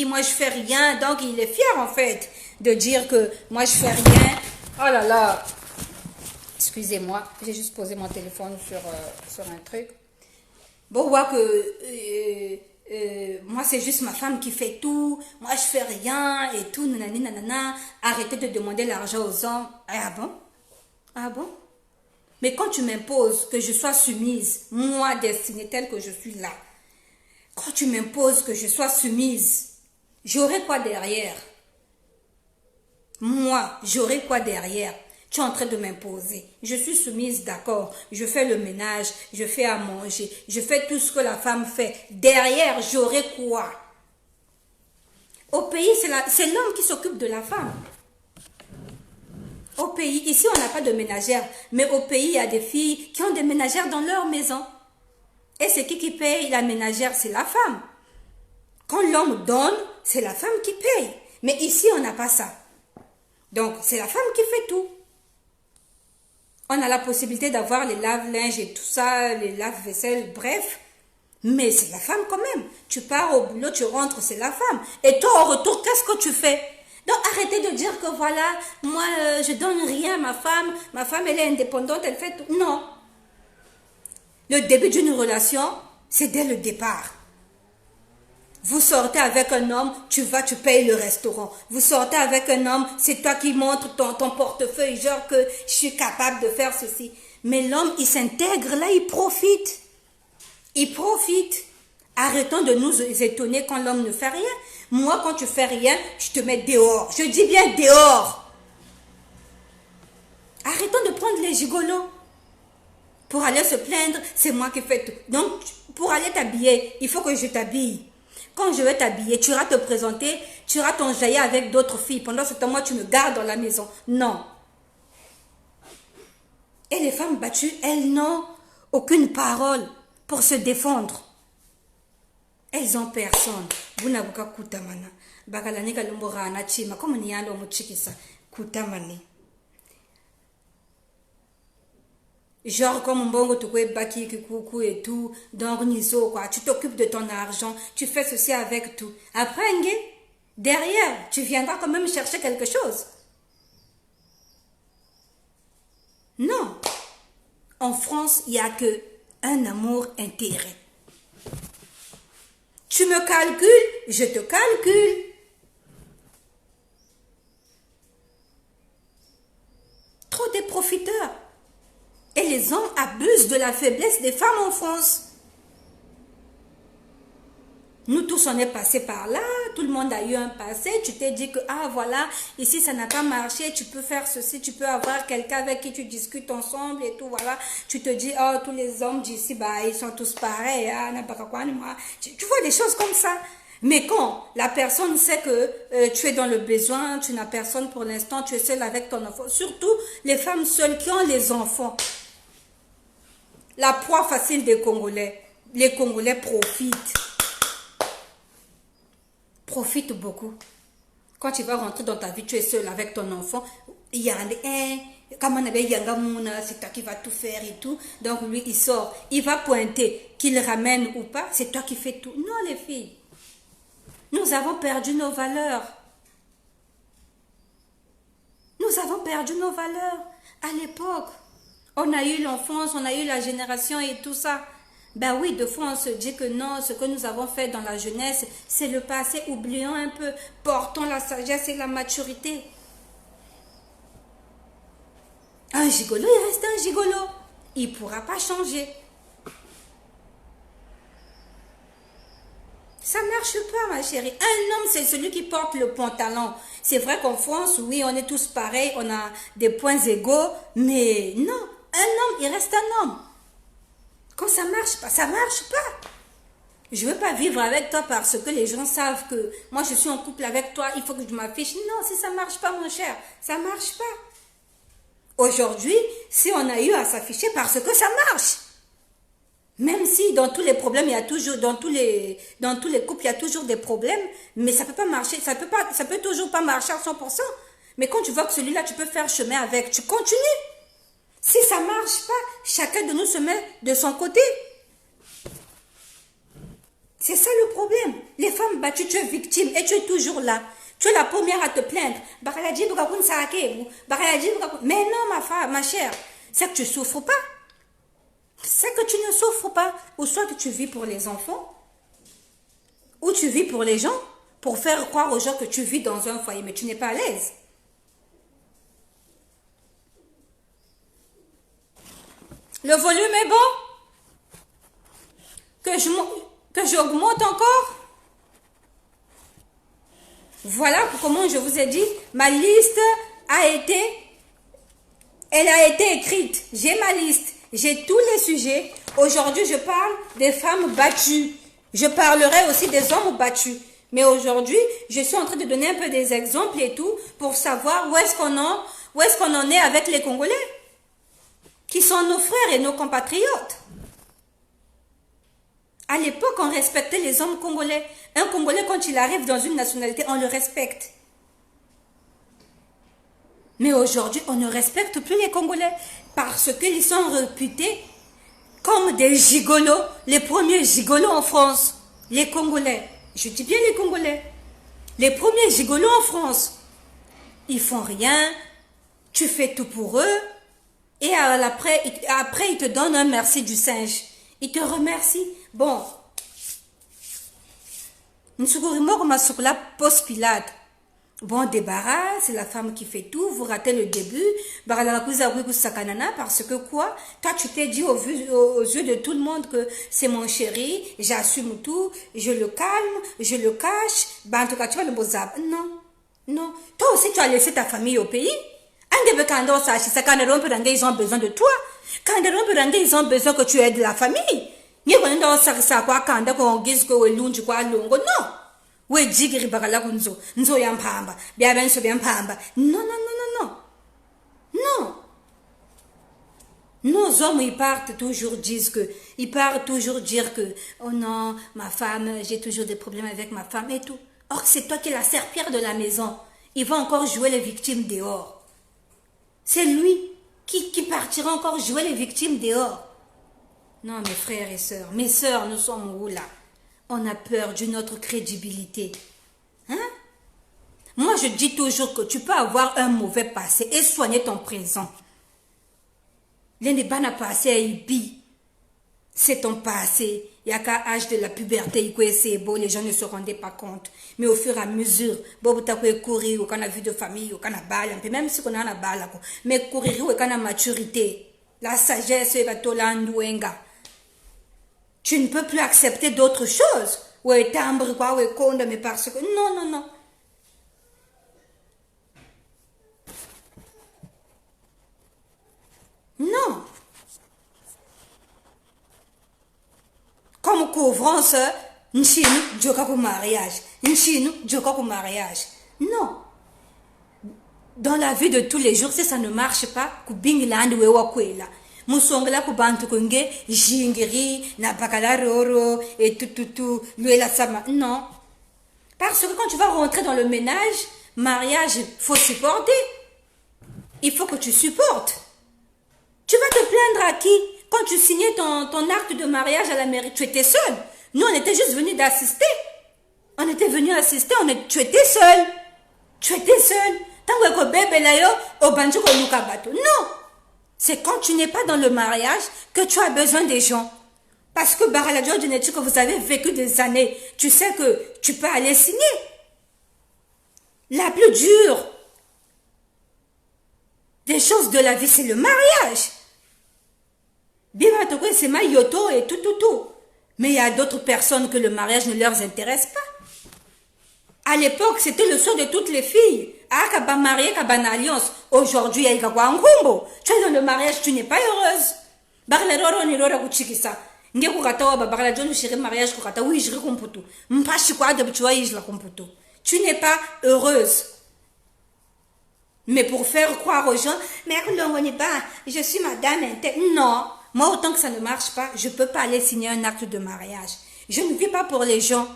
moi je fais rien, donc il est fier en fait de dire que moi je fais rien. Oh là là, excusez-moi, j'ai juste posé mon téléphone sur un truc. Bon, vous voyez que moi c'est juste ma femme qui fait tout, moi je fais rien et tout, nanani nanana. Arrêtez de demander l'argent aux hommes. Ah bon? Ah bon? Mais quand tu m'imposes que je sois soumise, moi destinée telle que je suis là, quand tu m'imposes que je sois soumise, j'aurai quoi derrière? Moi, j'aurai quoi derrière? Tu es en train de m'imposer. Je suis soumise, d'accord. Je fais le ménage, je fais à manger, je fais tout ce que la femme fait. Derrière, j'aurai quoi? Au pays, c'est l'homme qui s'occupe de la femme. Au pays, ici on n'a pas de ménagère, mais au pays il y a des filles qui ont des ménagères dans leur maison. Et c'est qui paye la ménagère? C'est la femme. Quand l'homme donne, c'est la femme qui paye. Mais ici on n'a pas ça. Donc c'est la femme qui fait tout. On a la possibilité d'avoir les lave-linges et tout ça, les lave-vaisselle, bref. Mais c'est la femme quand même. Tu pars au boulot, tu rentres, c'est la femme. Et toi au retour, qu'est-ce que tu fais? Donc arrêtez de dire que voilà, moi je donne rien à ma femme elle est indépendante, elle fait tout. Non. Le début d'une relation, c'est dès le départ. Vous sortez avec un homme, tu payes le restaurant. Vous sortez avec un homme, c'est toi qui montres ton portefeuille, genre que je suis capable de faire ceci. Mais l'homme, il s'intègre là, il profite. Il profite. Arrêtons de nous étonner quand l'homme ne fait rien. Moi, quand tu fais rien, je te mets dehors. Je dis bien dehors. Arrêtons de prendre les gigolos. Pour aller se plaindre, c'est moi qui fais tout. Donc, pour aller t'habiller, il faut que je t'habille. Quand je vais t'habiller, tu iras te présenter, tu iras t'enjailler avec d'autres filles. Pendant ce temps, moi, tu me gardes dans la maison. Non. Et les femmes battues, elles n'ont aucune parole pour se défendre. Elles ont personne. Vous n'avez qu'à kutamana. Bakalani kalumbora na chima. Comme ni yando muchikisa. Kutamani. Genre comme mbongo tukwe baki kikuku et tout. Donc niso quoi. Tu t'occupes de ton argent. Tu fais ceci avec tout. Après, derrière, tu viendras quand même chercher quelque chose. Non. En France, il n'y a que un amour intérêt. Tu me calcules, je te calcule. Trop des profiteurs. Et les hommes abusent de la faiblesse des femmes en France. Nous tous, on est passés par là. Tout le monde a eu un passé. Tu t'es dit que, ah voilà, ici ça n'a pas marché. Tu peux faire ceci. Tu peux avoir quelqu'un avec qui tu discutes ensemble et tout. Voilà. Tu te dis, oh, tous les hommes d'ici, bah, ils sont tous pareils. Ah, tu vois des choses comme ça. Mais quand la personne sait que tu es dans le besoin, tu n'as personne pour l'instant, tu es seule avec ton enfant. Surtout les femmes seules qui ont les enfants. La proie facile des Congolais. Les Congolais profitent. Profite beaucoup. Quand tu vas rentrer dans ta vie, tu es seul avec ton enfant. Il y a un, c'est toi qui vas tout faire et tout. Donc lui, il sort. Il va pointer, qu'il ramène ou pas. C'est toi qui fais tout. Non, les filles. Nous avons perdu nos valeurs. Nous avons perdu nos valeurs. À l'époque, on a eu l'enfance, on a eu la génération et tout ça. Ben oui, deux fois on se dit que non, ce que nous avons fait dans la jeunesse, c'est le passé, oublions un peu, portons la sagesse et la maturité. Un gigolo, il reste un gigolo. Il ne pourra pas changer. Ça ne marche pas, ma chérie. Un homme, c'est celui qui porte le pantalon. C'est vrai qu'en France, oui, on est tous pareils, on a des points égaux, mais non, un homme, il reste un homme. Quand ça marche pas, ça marche pas. Je veux pas vivre avec toi parce que les gens savent que moi je suis en couple avec toi, il faut que je m'affiche. Non, si ça marche pas, mon cher, ça marche pas. Aujourd'hui, si on a eu à s'afficher parce que ça marche. Même si dans tous les problèmes, il y a toujours, dans tous les couples, il y a toujours des problèmes, mais ça peut pas marcher, ça peut toujours pas marcher à 100%. Mais quand tu vois que celui-là, tu peux faire chemin avec, tu continues. Si ça marche pas, chacun de nous se met de son côté. C'est ça le problème. Les femmes battues, tu es victime et tu es toujours là. Tu es la première à te plaindre. Mais non, ma femme, ma chère, c'est que tu souffres pas. C'est que tu ne souffres pas. Ou soit que tu vis pour les enfants, ou tu vis pour les gens, pour faire croire aux gens que tu vis dans un foyer, mais tu n'es pas à l'aise. Le volume est bon? Que j'augmente encore? Voilà comment je vous ai dit, ma liste elle a été écrite. J'ai ma liste, j'ai tous les sujets. Aujourd'hui, je parle des femmes battues. Je parlerai aussi des hommes battus. Mais aujourd'hui, je suis en train de donner un peu des exemples et tout pour savoir où est-ce qu'on en est avec les Congolais, qui sont nos frères et nos compatriotes. À l'époque, on respectait les hommes congolais. Un Congolais, quand il arrive dans une nationalité, on le respecte. Mais aujourd'hui, on ne respecte plus les Congolais parce qu'ils sont réputés comme des gigolos, les premiers gigolos en France. Les Congolais, je dis bien les Congolais, les premiers gigolos en France. Ils font rien, tu fais tout pour eux et après ils te donnent un merci du singe. Ils te remercient. Bon, bon, débarras, c'est la femme qui fait tout. Vous ratez le début. Parce que quoi? Toi, tu t'es dit aux yeux de tout le monde que c'est mon chéri, j'assume tout, je le calme, je le cache. En tout cas, tu vas le bozab. Non, non. Toi aussi, tu as laissé ta famille au pays. Quand ils ont besoin de toi, quand ils ont besoin que tu aides la famille. Non. Non. Nos hommes, ils partent toujours dire que, oh non, ma femme, j'ai toujours des problèmes avec ma femme et tout. Or, c'est toi qui es la serpillère de la maison. Il va encore jouer les victimes dehors. C'est lui qui partira encore jouer les victimes dehors. Non, mes frères et sœurs, mes sœurs, nous sommes où là? On a peur de notre crédibilité. Hein? Moi, je dis toujours que tu peux avoir un mauvais passé et soigner ton présent. C'est ton passé. Il y a qu'à l'âge de la puberté, c'est beau, les gens ne se rendaient pas compte. Mais au fur et à mesure, courir, on a vu de famille, on a balle, même si on a la balle, mais courir, on a maturité. La sagesse, tu ne peux plus accepter d'autres choses. Ouais, timbre, quoi, ouais, conde, mais parce que, non, non, non. Non. Comme couvrance, nchinu, djoka pour mariage. Nchinu, djoka pour mariage. Non. Dans la vie de tous les jours, si ça ne marche pas, kubingland wewa kwela. Musongla kubantu kunge, jingiri, na bakalaroro, et tout, luela sama. Non. Parce que quand tu vas rentrer dans le ménage, mariage, faut supporter. Il faut que tu supportes. Tu vas te plaindre à qui? Quand tu signais ton acte de mariage à la mairie, tu étais seul. Nous, on était juste venus d'assister. On était venus assister, tu étais seul. Tu étais seul. Tango ko bébé la yo, o banjo ko luka bato. Non. C'est quand tu n'es pas dans le mariage que tu as besoin des gens. Parce que Baraladio Genetu, que vous avez vécu des années, tu sais que tu peux aller signer. La plus dure des choses de la vie, c'est le mariage. Biba Toko, c'est ma yoto et tout. Mais il y a d'autres personnes que le mariage ne leur intéresse pas. À l'époque, c'était le souhait de toutes les filles. Ah, kaba marié, kaba na alliance. Aujourd'hui, il y a kaba ngumbo. Tu es dans le mariage, tu n'es pas heureuse. Barla ni rora kuchikisa. Nge kukata wa babakala John shiri mariage kukata oui jiri komputu. Mpashi kwa de tu la komputu. Tu n'es pas heureuse. Mais pour faire croire aux gens, mais on n'est pas, je suis madame interne. Non. Moi, autant que ça ne marche pas, je ne peux pas aller signer un acte de mariage. Je ne vis pas pour les gens.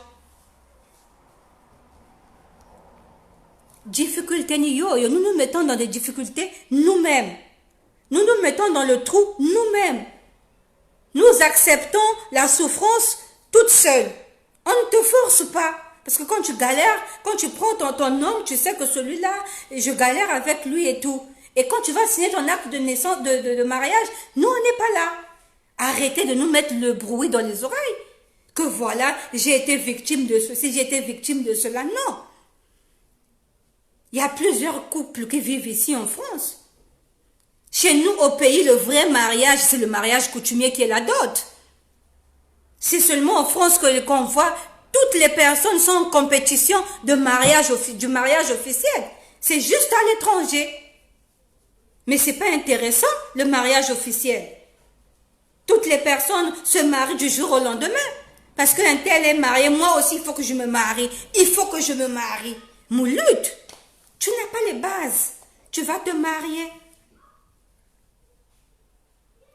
Difficulté ni yo, nous nous mettons dans des difficultés nous-mêmes. Nous nous mettons dans le trou nous-mêmes. Nous acceptons la souffrance toute seule. On ne te force pas. Parce que quand tu galères, quand tu prends ton homme, tu sais que celui-là, je galère avec lui et tout. Et quand tu vas signer ton acte de naissance, de mariage, nous, on n'est pas là. Arrêtez de nous mettre le bruit dans les oreilles. Que voilà, j'ai été victime de ceci, j'ai été victime de cela. Non. Il y a plusieurs couples qui vivent ici en France. Chez nous, au pays, le vrai mariage, c'est le mariage coutumier qui est la dot. C'est seulement en France qu'on voit toutes les personnes sont en compétition du mariage officiel. C'est juste à l'étranger. Mais ce n'est pas intéressant, le mariage officiel. Toutes les personnes se marient du jour au lendemain. Parce qu'un tel est marié, moi aussi, il faut que je me marie. Il faut que je me marie. Mouloute, tu n'as pas les bases. Tu vas te marier.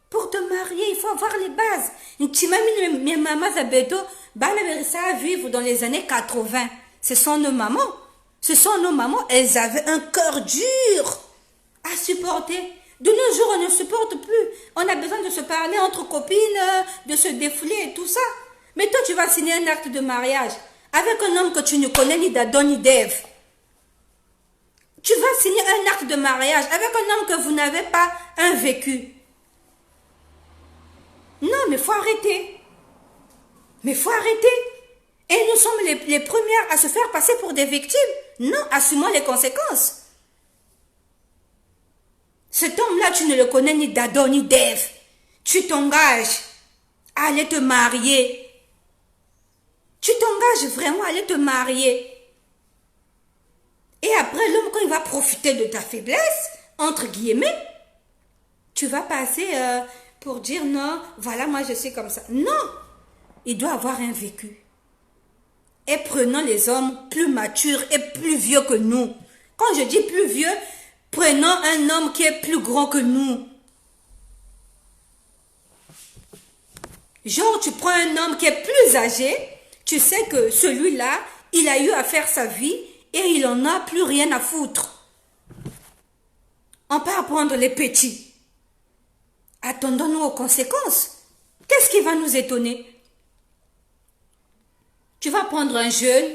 Pour te marier, il faut avoir les bases. Mes mamans Zabeto, ça à vivre dans les années 80. Ce sont nos mamans. Ce sont nos mamans. Elles avaient un cœur dur à supporter. De nos jours, on ne supporte plus. On a besoin de se parler entre copines, de se défouler et tout ça. Mais toi, tu vas signer un acte de mariage avec un homme que tu ne connais ni d'Adam ni d'Ève. Tu vas signer un acte de mariage avec un homme que vous n'avez pas un vécu. Non, mais il faut arrêter. Mais il faut arrêter. Et nous sommes les premières à se faire passer pour des victimes. Non, assumons les conséquences. Cet homme-là, tu ne le connais ni d'Adam ni d'Ève. Tu t'engages à aller te marier. Tu t'engages vraiment à aller te marier. Et après, l'homme, quand il va profiter de ta faiblesse, entre guillemets, tu vas passer pour dire non, voilà, moi je suis comme ça. Non, il doit avoir un vécu. Et prenons les hommes plus matures et plus vieux que nous. Quand je dis plus vieux, prenons un homme qui est plus grand que nous. Genre, tu prends un homme qui est plus âgé, tu sais que celui-là, il a eu à faire sa vie et il n'en a plus rien à foutre. On peut apprendre les petits. Attendons-nous aux conséquences. Qu'est-ce qui va nous étonner? Tu vas prendre un jeune,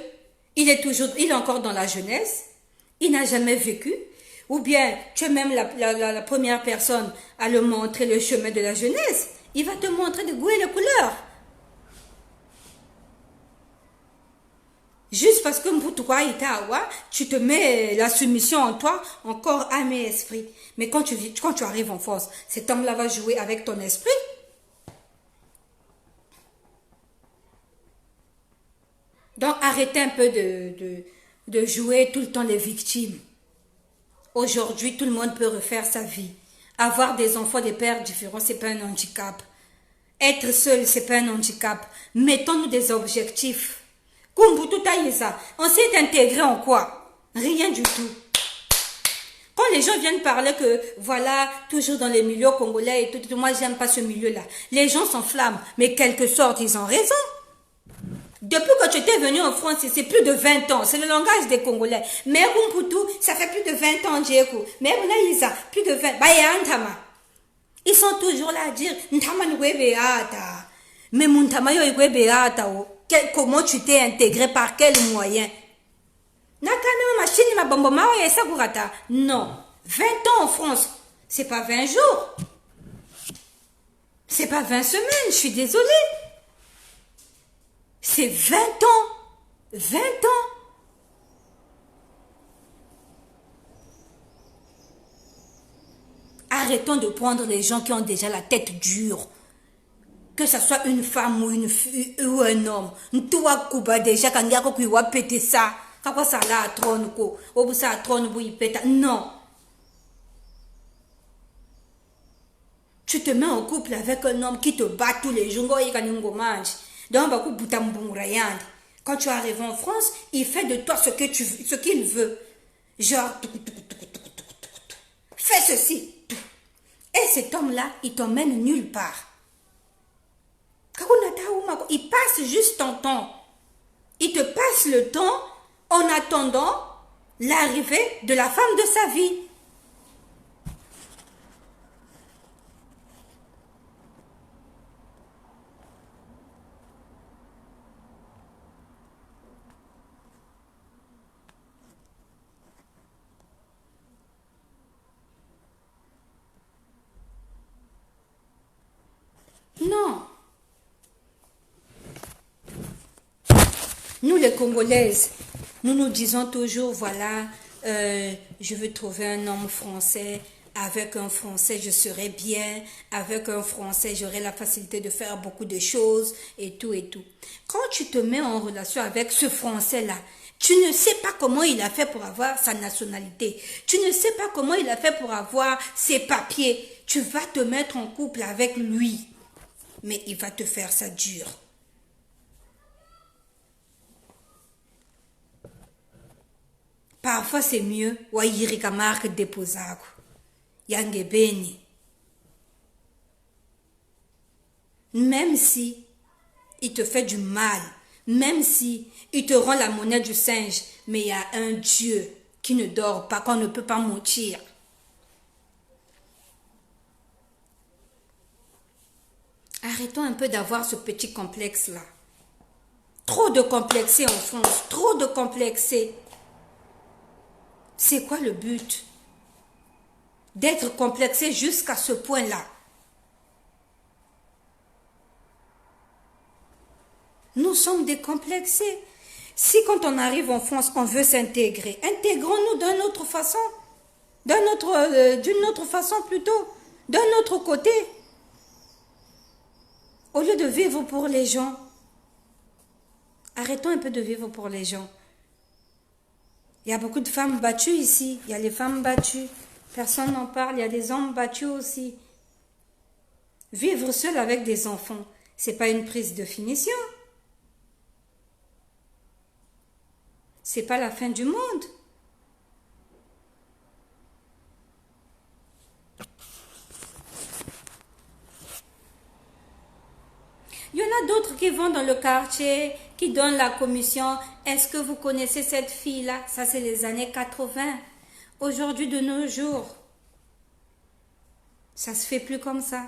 il est encore dans la jeunesse, il n'a jamais vécu, ou bien tu es même la première personne à le montrer le chemin de la jeunesse. Il va te montrer de goût et de couleur. Juste parce que Mboutoua Itawa, tu te mets la soumission en toi, encore âme et esprit. Mais quand tu arrives en France, cet homme-là va jouer avec ton esprit. Donc arrêtez un peu de jouer tout le temps les victimes. Aujourd'hui, tout le monde peut refaire sa vie. Avoir des enfants, des pères différents, c'est pas un handicap. Être seul, c'est pas un handicap. Mettons-nous des objectifs. On s'est intégré en quoi? Rien du tout. Quand les gens viennent parler que, voilà, toujours dans les milieux congolais et tout, moi j'aime pas ce milieu-là. Les gens s'enflamment, mais quelque sorte, ils ont raison. Depuis que tu étais venu en France, c'est plus de 20 ans. C'est le langage des Congolais. Mais ça fait plus de 20 ans, Djeko. Mais Isa, plus de 20. Ils sont toujours là à dire, mais comment tu t'es intégré, par quel moyen? la bomboma et ça gourata. Non. 20 ans en France. C'est pas 20 jours. C'est pas 20 semaines, je suis désolée. C'est 20 ans. 20 ans. Arrêtons de prendre les gens qui ont déjà la tête dure. Que ce soit une femme ou une fille ou un homme. Toi, Kuba, déjà, quand il y a quelqu'un qui va péter ça, quand ça là à trône, ou ça à trône, il pète. Non. Tu te mets en couple avec un homme qui te bat tous les jours, quand tu arrives en France, il fait de toi ce qu'il veut. Genre, fais ceci. Et cet homme-là, il t'emmène nulle part. Il passe juste ton temps. Il te passe le temps en attendant l'arrivée de la femme de sa vie. Non. Nous les Congolaises, nous nous disons toujours, voilà, je veux trouver un homme français, avec un Français je serai bien, avec un Français j'aurai la facilité de faire beaucoup de choses et tout et tout. Quand tu te mets en relation avec ce Français-là, tu ne sais pas comment il a fait pour avoir sa nationalité. Tu ne sais pas comment il a fait pour avoir ses papiers. Tu vas te mettre en couple avec lui, mais il va te faire ça dur. Parfois, c'est mieux. Wairika marque déposago. Yangebeni. Même si il te fait du mal, même si il te rend la monnaie du singe, mais il y a un Dieu qui ne dort pas, qu'on ne peut pas mentir. Arrêtons un peu d'avoir ce petit complexe-là. Trop de complexés en France, trop de complexés. C'est quoi le but? D'être complexé jusqu'à ce point-là. Nous sommes décomplexés. Si quand on arrive en France, on veut s'intégrer, intégrons-nous d'une autre façon. D'une autre façon plutôt. D'un autre côté. Au lieu de vivre pour les gens. Arrêtons un peu de vivre pour les gens. Il y a beaucoup de femmes battues ici. Il y a les femmes battues. Personne n'en parle. Il y a des hommes battus aussi. Vivre seul avec des enfants, c'est pas une prise de finition. C'est pas la fin du monde. Il y en a d'autres qui vont dans le quartier, qui donnent la commission. Est-ce que vous connaissez cette fille-là? Ça, c'est les années 80. Aujourd'hui, de nos jours, ça se fait plus comme ça.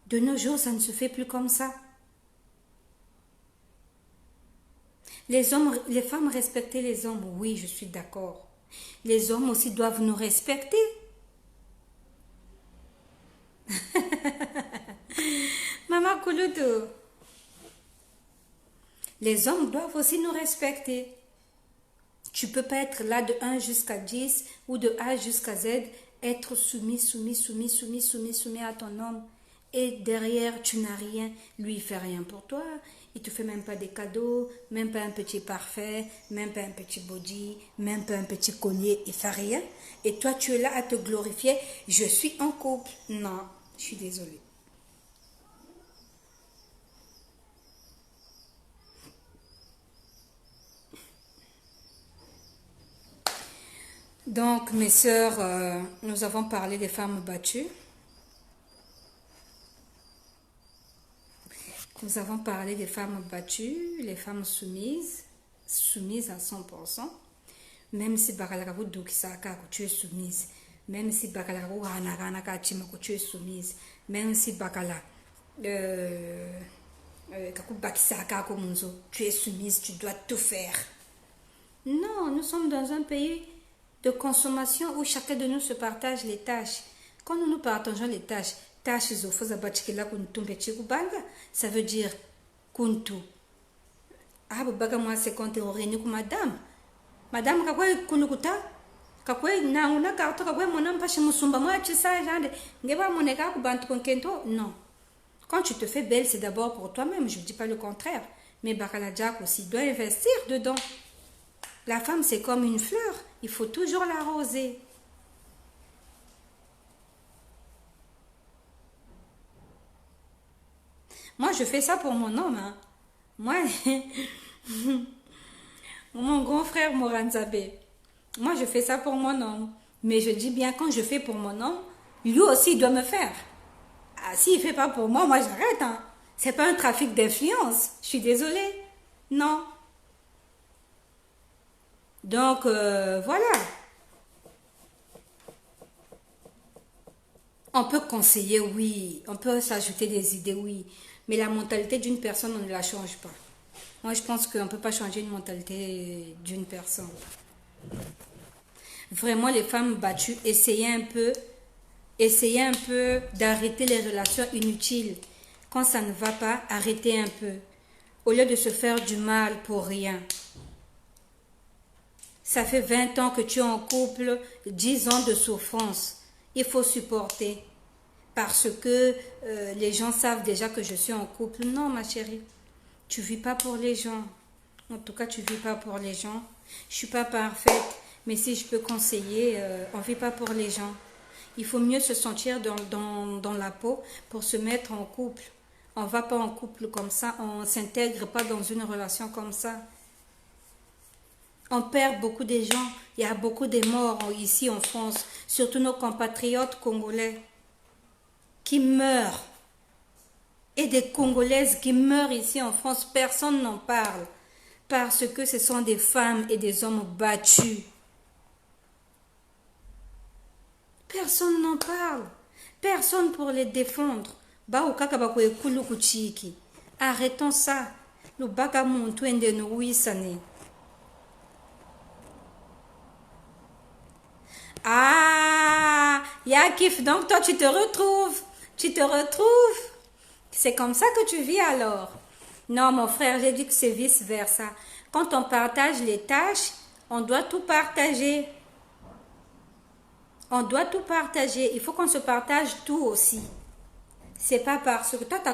De nos jours, ça ne se fait plus comme ça. Les hommes, les femmes respecter les hommes, oui, je suis d'accord. Les hommes aussi doivent nous respecter. Maman Kouloudou. Les hommes doivent aussi nous respecter. Tu peux pas être là de 1 jusqu'à 10 ou de A jusqu'à Z, être soumis à ton homme. Et derrière, tu n'as rien. Lui, il fait rien pour toi. Il te fait même pas des cadeaux, même pas un petit parfait, même pas un petit body, même pas un petit collier. Il fait rien. Et toi, tu es là à te glorifier. Je suis en couple. Non, je suis désolée. Donc, mes sœurs, nous avons parlé des femmes battues. Nous avons parlé des femmes battues, les femmes soumises à 100%. Même si Bakalarabu Dokisaka, tu es soumise. Même si Bakalarabu Hanaganaka Chimako, tu es soumise. Même si Bakala tu es soumise, tu dois tout faire. Non, nous sommes dans un pays de consommation où chacun de nous se partage les tâches. Quand nous nous partageons les tâches, ça veut dire kuntu. Ah, moi, c'est quand tu es madame. Madame, kulukuta? Non. Quand tu te fais belle, c'est d'abord pour toi-même. Je ne dis pas le contraire. Mais Bakala Jack aussi doit investir dedans. La femme, c'est comme une fleur. Il faut toujours l'arroser. Moi, je fais ça pour mon homme. Hein. Moi, mon grand frère Moranzabe. Moi, je fais ça pour mon homme. Mais je dis bien, quand je fais pour mon homme, lui aussi, il doit me faire. Ah, s'il ne fait pas pour moi, moi, j'arrête. Hein. C'est pas un trafic d'influence. Je suis désolée. Non. Donc, voilà. On peut conseiller, oui. On peut s'ajouter des idées, oui. Mais la mentalité d'une personne, on ne la change pas. Moi, je pense qu'on ne peut pas changer une mentalité d'une personne. Vraiment, les femmes battues, essayez un peu d'arrêter les relations inutiles. Quand ça ne va pas, arrêtez un peu. Au lieu de se faire du mal pour rien. Ça fait 20 ans que tu es en couple, 10 ans de souffrance. Il faut supporter. Parce que les gens savent déjà que je suis en couple. Non, ma chérie. Tu ne vis pas pour les gens. En tout cas, tu ne vis pas pour les gens. Je ne suis pas parfaite. Mais si je peux conseiller, on ne vit pas pour les gens. Il faut mieux se sentir dans la peau pour se mettre en couple. On ne va pas en couple comme ça. On ne s'intègre pas dans une relation comme ça. On perd beaucoup de gens. Il y a beaucoup de morts ici en France. Surtout nos compatriotes congolais qui meurent. Et des Congolaises qui meurent ici en France. Personne n'en parle. Parce que ce sont des femmes et des hommes battus. Personne n'en parle. Personne pour les défendre. Arrêtons ça. Le bagamontu ende no wisane. Ah, Yakif, donc toi tu te retrouves. Tu te retrouves. C'est comme ça que tu vis alors. Non, mon frère, j'ai dit que c'est vice-versa. Quand on partage les tâches, on doit tout partager. On doit tout partager. Il faut qu'on se partage tout aussi. C'est pas parce que toi, ta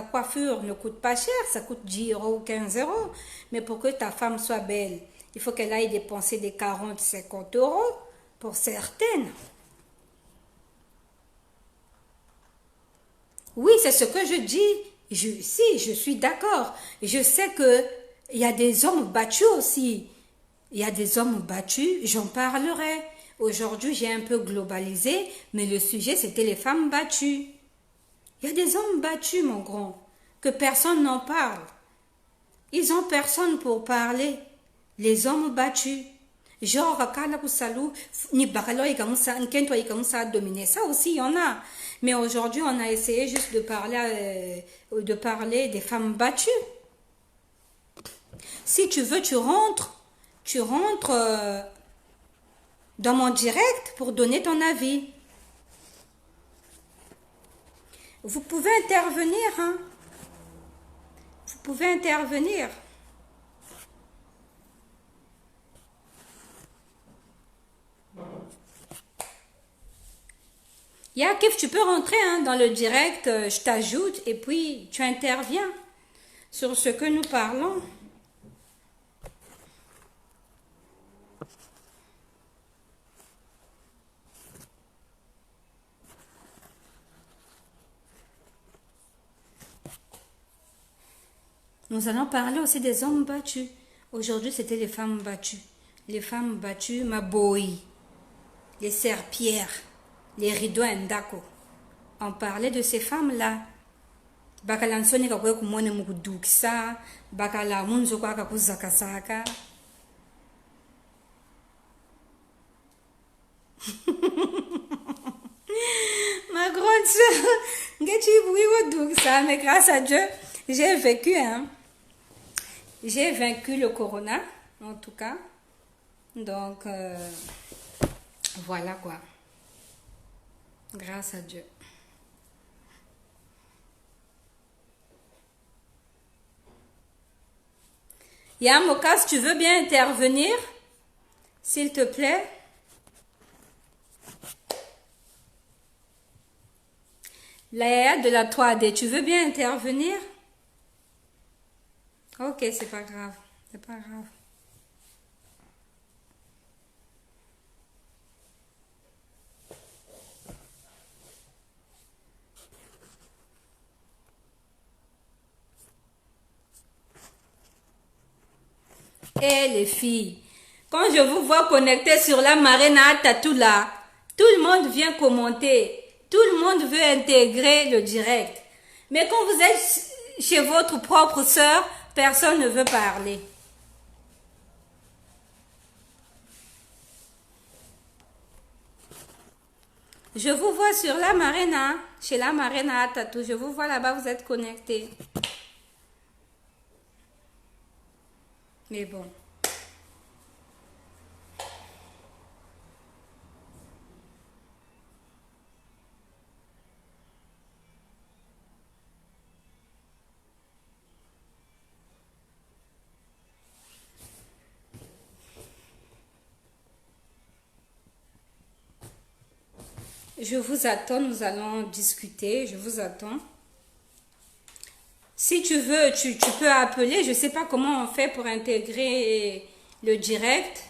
coiffure ne coûte pas cher, ça coûte 10 euros ou 15 euros. Mais pour que ta femme soit belle, il faut qu'elle aille dépenser des 40, 50 euros pour certaines. Oui, c'est ce que je dis. Si, je suis d'accord. Je sais qu'il y a des hommes battus aussi. Il y a des hommes battus, j'en parlerai. Aujourd'hui, j'ai un peu globalisé, mais le sujet, c'était les femmes battues. Il y a des hommes battus, mon grand, que personne n'en parle. Ils n'ont personne pour parler. Les hommes battus. Genre, ni dominer. Ça aussi, il y en a. Mais aujourd'hui, on a essayé juste de parler des femmes battues. Si tu veux, tu rentres dans mon direct pour donner ton avis. Vous pouvez intervenir, hein? Vous pouvez intervenir. Yakif, tu peux rentrer hein, dans le direct, je t'ajoute et puis tu interviens sur ce que nous parlons. Nous allons parler aussi des hommes battus. Aujourd'hui, c'était les femmes battues. Les femmes battues, ma boy, les serpillères, les rideaux ndako. On parlait de ces femmes-là. Bakala nsoni kakwe kumone mukudukisa, bakala munzo kwa kakuzakasaka. Ma grande soeur, mais grâce à Dieu, J'ai vécu, hein. J'ai vaincu le corona, en tout cas. Donc, voilà quoi. Grâce à Dieu. Yamokas, tu veux bien intervenir, s'il te plaît? La yaya de la 3D, tu veux bien intervenir? Ok, c'est pas grave. C'est pas grave. Eh les filles, quand je vous vois connecter sur la marina Tatou là, tout le monde vient commenter. Tout le monde veut intégrer le direct. Mais quand vous êtes chez votre propre sœur, personne ne veut parler. Je vous vois sur la marina, chez la marina Tatou. Je vous vois là-bas, vous êtes connectés. Mais bon. Je vous attends, nous allons discuter, je vous attends. Si tu veux, tu peux appeler, je ne sais pas comment on fait pour intégrer le direct.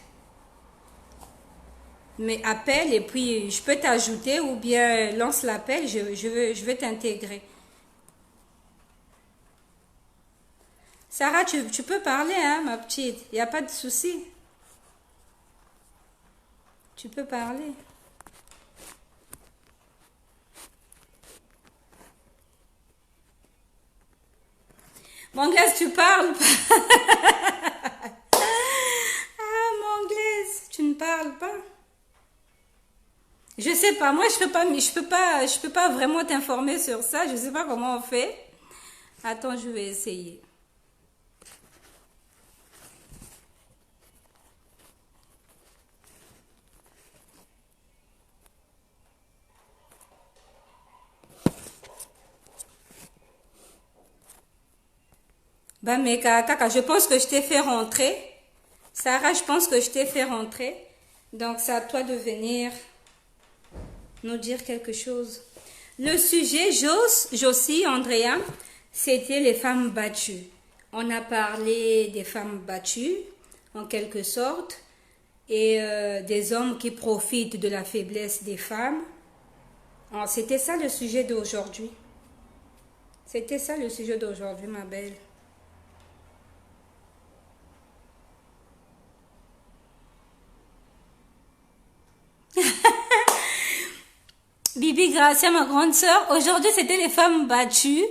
Mais appelle et puis je peux t'ajouter ou bien lance l'appel, je veux t'intégrer. Sarah, tu peux parler, hein, ma petite, il n'y a pas de souci. Tu peux parler. Manglaise, tu parles pas. Ah, Manglaise, tu ne parles pas. Je sais pas, moi je peux pas vraiment t'informer sur ça. Je sais pas comment on fait. Attends, je vais essayer. Bah mais Kaka, je pense que je t'ai fait rentrer. Sarah, je pense que je t'ai fait rentrer. Donc c'est à toi de venir nous dire quelque chose. Le sujet, Josie, Andrea, c'était les femmes battues. On a parlé des femmes battues, en quelque sorte, et des hommes qui profitent de la faiblesse des femmes. C'était ça le sujet d'aujourd'hui. C'était ça le sujet d'aujourd'hui, ma belle. Bibi Gracia, ma grande sœur, aujourd'hui c'était les femmes battues.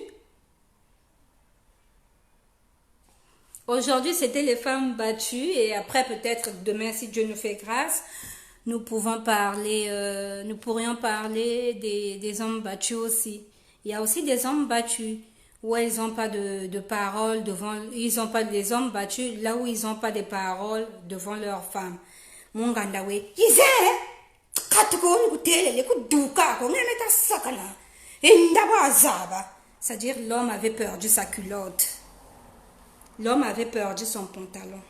Aujourd'hui c'était les femmes battues et après peut-être demain si Dieu nous fait grâce, nous pourrions parler des hommes battus aussi. Il y a aussi des hommes battus où ils n'ont pas de parole devant, ils n'ont pas des hommes battus là où ils n'ont pas de paroles devant leurs femmes. Mungandawe, c'est-à-dire l'homme avait perdu sa culotte. L'homme avait perdu son pantalon.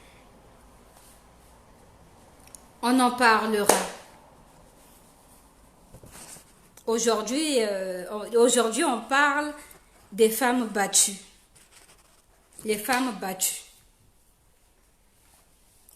On en parlera. Aujourd'hui, on parle des femmes battues. Les femmes battues.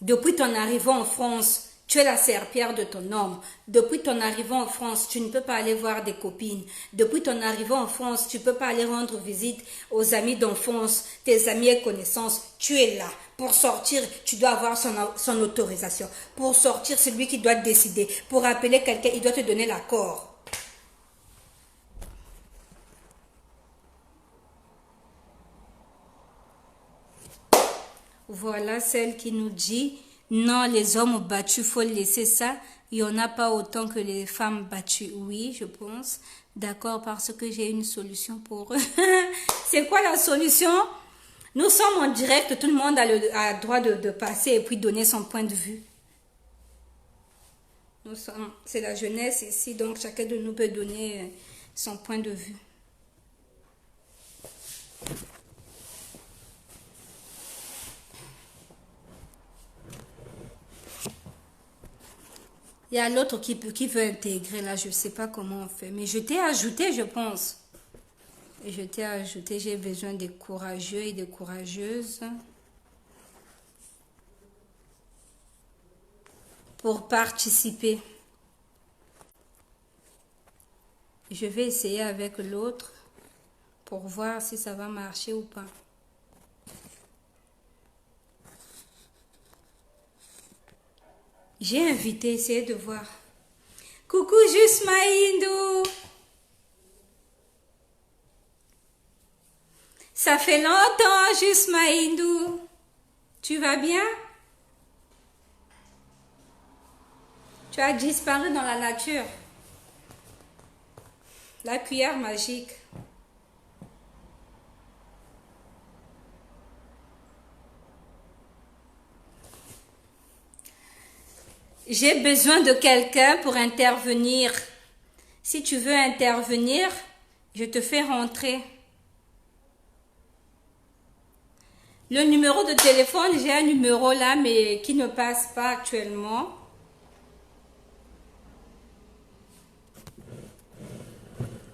Depuis ton arrivée en France, tu es la serpillère de ton homme. Depuis ton arrivée en France, tu ne peux pas aller voir des copines. Depuis ton arrivée en France, tu ne peux pas aller rendre visite aux amis d'enfance, tes amis et connaissances. Tu es là. Pour sortir, tu dois avoir son autorisation. Pour sortir, c'est lui qui doit décider. Pour appeler quelqu'un, il doit te donner l'accord. Voilà celle qui nous dit, non, les hommes battus, il faut laisser ça. Il n'y en a pas autant que les femmes battues. Oui, je pense. D'accord, parce que j'ai une solution pour eux. C'est quoi la solution? Nous sommes en direct, tout le monde a le droit de passer et puis donner son point de vue. C'est la jeunesse ici, donc chacun de nous peut donner son point de vue. Il y a l'autre qui veut intégrer là, je ne sais pas comment on fait. Mais je t'ai ajouté, je pense. Je t'ai ajouté, j'ai besoin des courageux et des courageuses pour participer. Je vais essayer avec l'autre pour voir si ça va marcher ou pas. J'ai invité, essayez de voir. Coucou Jusma Hindou. Ça fait longtemps Jusma Hindou. Tu vas bien? Tu as disparu dans la nature. La cuillère magique. J'ai besoin de quelqu'un pour intervenir. Si tu veux intervenir, je te fais rentrer. Le numéro de téléphone, j'ai un numéro là, mais qui ne passe pas actuellement.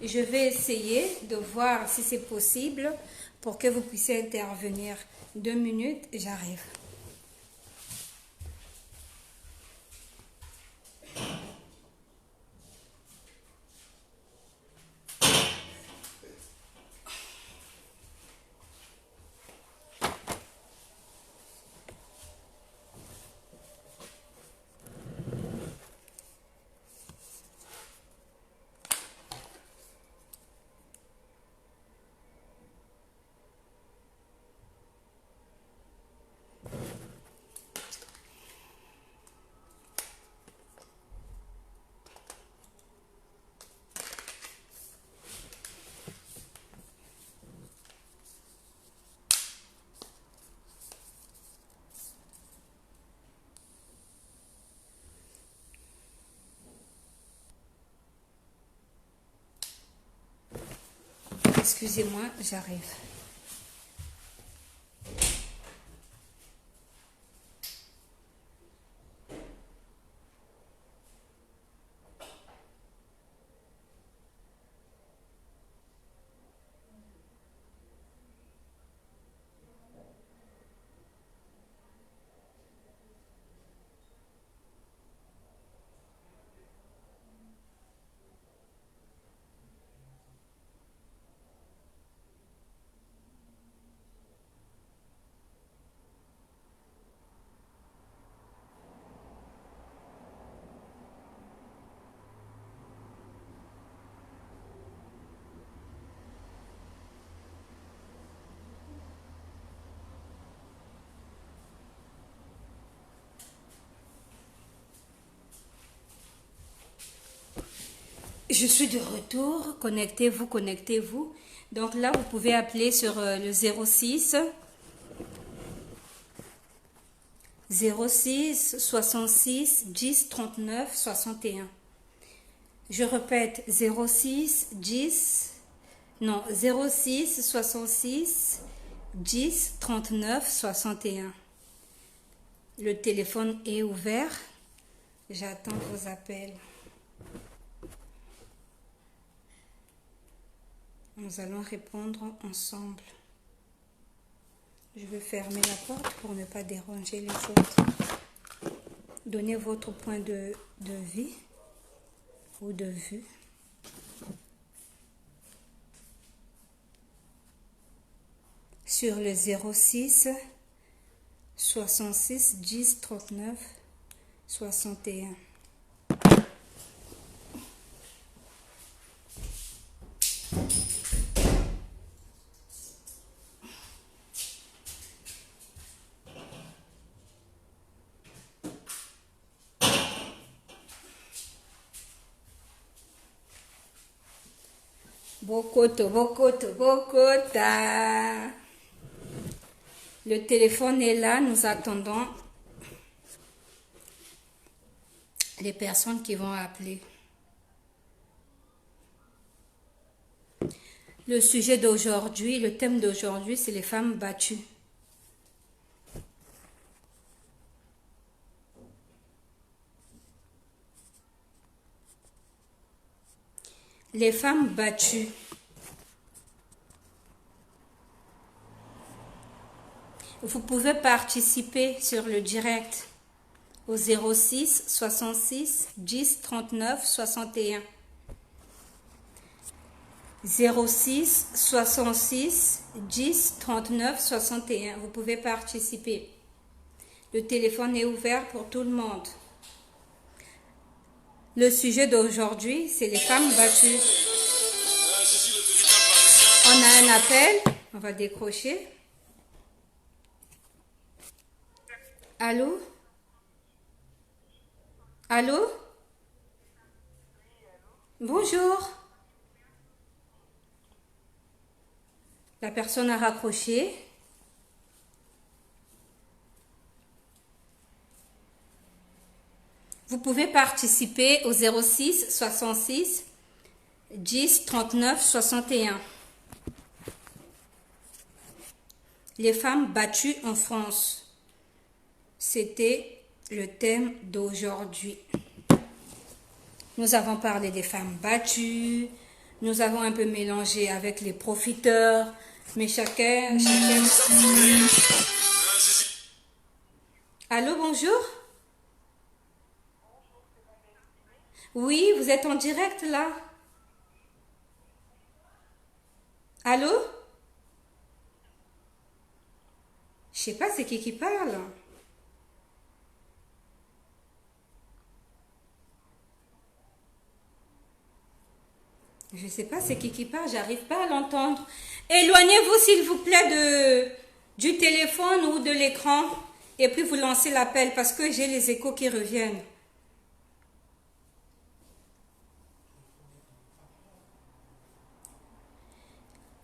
Je vais essayer de voir si c'est possible pour que vous puissiez intervenir. 2 minutes, j'arrive. Excusez-moi, j'arrive. Je suis de retour. Connectez-vous, connectez-vous. Donc là, vous pouvez appeler sur le 06 66 10 39 61. Je répète, 06 10 non 06 66 10 39 61. Le téléphone est ouvert. J'attends vos appels. Nous allons répondre ensemble. Je vais fermer la porte pour ne pas déranger les autres. Donnez votre point de vie ou de vue. Sur le 06 66 10 39 61. Bokoto, bokoto, bokota. Le téléphone est là, nous attendons les personnes qui vont appeler. Le sujet d'aujourd'hui, le thème d'aujourd'hui, c'est les femmes battues. Les femmes battues. Vous pouvez participer sur le direct au 06 66 10 39 61. 06 66 10 39 61. Vous pouvez participer. Le téléphone est ouvert pour tout le monde. Le sujet d'aujourd'hui, c'est les femmes battues. On a un appel. On va décrocher. Allô? Allô? Bonjour. La personne a raccroché. Vous pouvez participer au 06 66 10 39 61. Les femmes battues en France. C'était le thème d'aujourd'hui. Nous avons parlé des femmes battues. Nous avons un peu mélangé avec les profiteurs. Mais chacun... Allô, bonjour? Oui, vous êtes en direct là. Allô? Je sais pas, c'est qui parle? Je sais pas, c'est qui parle, j'arrive pas à l'entendre. Éloignez-vous s'il vous plaît du téléphone ou de l'écran et puis vous lancez l'appel parce que j'ai les échos qui reviennent.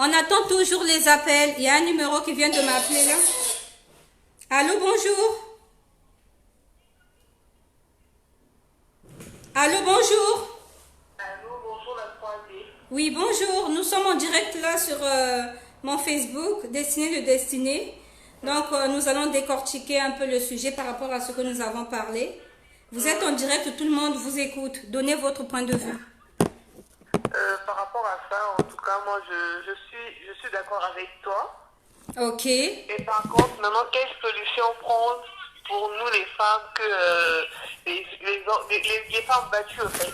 On attend toujours les appels. Il y a un numéro qui vient de m'appeler là. Allô, bonjour. Allô, bonjour. Allô, bonjour la 3D. Oui, bonjour. Nous sommes en direct là sur mon Facebook, Destinée de Destinée. Donc, nous allons décortiquer un peu le sujet par rapport à ce que nous avons parlé. Vous êtes en direct, tout le monde vous écoute. Donnez votre point de vue. Par rapport à ça, en tout cas, moi, je suis d'accord avec toi. Ok. Et par contre, maintenant, quelle solution prendre pour nous, les femmes, que les femmes battues, en fait?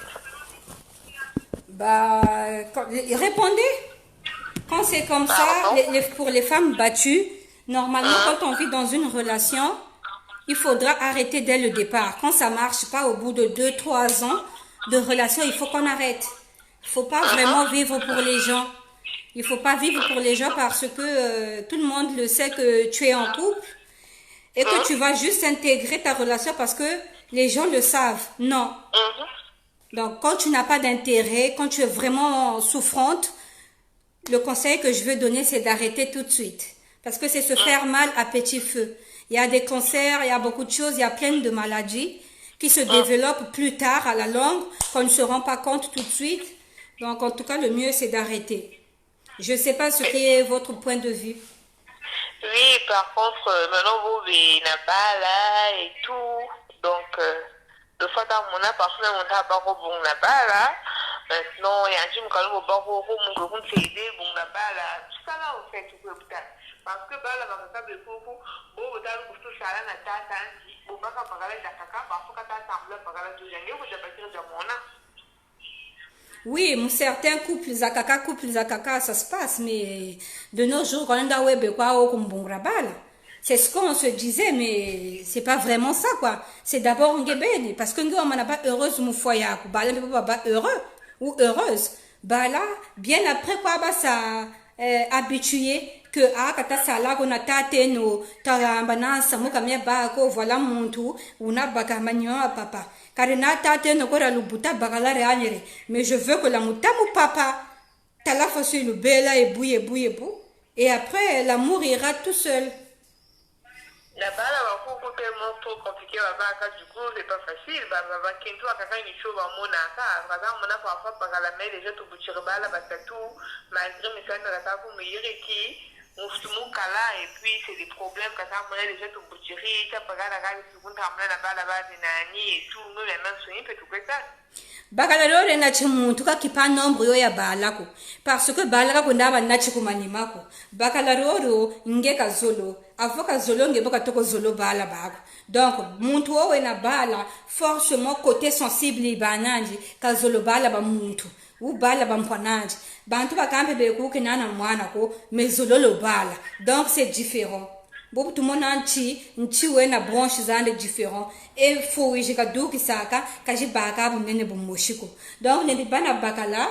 Bah, répondez. Quand c'est comme ça, pour les femmes battues, normalement, quand on vit dans une relation, il faudra arrêter dès le départ. Quand ça marche pas, au bout de 2-3 ans de relation, il faut qu'on arrête. Il faut pas vraiment vivre pour les gens. Il faut pas vivre pour les gens parce que tout le monde le sait que tu es en couple et que tu vas juste intégrer ta relation parce que les gens le savent. Non. Donc, quand tu n'as pas d'intérêt, quand tu es vraiment souffrante, le conseil que je veux donner, c'est d'arrêter tout de suite. Parce que c'est se faire mal à petit feu. Il y a des cancers, il y a beaucoup de choses, il y a plein de maladies qui se développent plus tard à la longue, qu'on ne se rend pas compte tout de suite. Donc, en tout cas, le mieux, c'est d'arrêter. Je ne sais pas ce qui est votre point de vue. Oui, par contre, maintenant, vous n'avez pas là et tout. Donc, de fois, dans mon appartement, on n'a pas bon là. Maintenant, il y a un gym quand même au barreau, mon groupe c'est aidé, bon là-bas, là. Tout ça là, en fait, tu peux peut-être. Parce que, bah, là, dans le table de coco, bon, vous avez tout ça là, na tata, bon, bah, quand on parle de caca, parce que quand on parle de janvier, vous avez pas de mon âme. Oui, certains couples zakaka, ça se passe, mais de nos jours, quand on a web quoi au kumbungrabala, c'est ce qu'on se disait, mais c'est pas vraiment ça, quoi. C'est d'abord un guébéni, parce que nous, on n'a pas heureuse ou foya, bah là, on pas heureux ou heureuse. Bah là, bien après quoi, bah ça, habitué que kata sala on a tate no tarambana samuka me ba ko voilà muntu una baka manyo papa karena tate no kora lubuta bagala reanyere mais je veux que la mutamu papa T'as fois sur le bella et bouille et bouille et bouille. Et après, l'amour ira tout seul. La balle va beaucoup tellement trop compliqué, du coup, c'est pas facile. Va kento à quelqu'un qui chauffe à mon aka. Par exemple, on a parfois par la main déjà tout boutir balle, tout, malgré mes soins de la table, mais il est qui, on se monte là, et puis c'est des problèmes, quand on a déjà tout boutir, ça peut la gare, tout le monde ramène la balle là-bas, et tout, nous les mêmes soins, peut tout ça. Bakalalo na chimuntu ka kipa nombre yo ya balako parce que balako ndaba na chikumanimako bakalaro ngeka zolo avoka zolo ngeboka toko zolo bala bako donc muntu owe na bala forcément côté sensible bananji ka zolo bala ba muntu u bala ba mpanaji bantu bakambe bekuke nana mwana ko mais zolo lo bala donc c'est différent. Bobu tout le monde nti wena branche zande différent et faut jika duki saka kaji baka bu nene bu moshiko donc ne bana bakala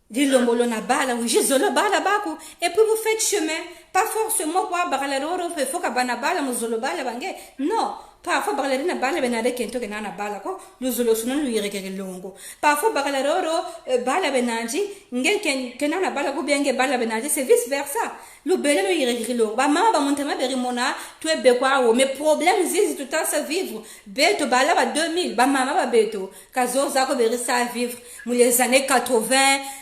di lombolo na bala ou jizolo bala bako et puis vous faites chemin pas forcément quoi bakala roro faut ka bana bala muzolo bala bange non parfois bakala na bala benade kento ke nana bala ko luzolo sunan lu yire ke longo parfois bakala roro bala benanji ngen ken nana bala ko bien bala benanji c'est vice versa lu bele lu yire ke longo ba mama ba montema beri mona tu es bekwa o mais problème zizi tout à se vivre beto bala ba 2000 ba mama ba beto kazo zako beri ça vivre mu les années 80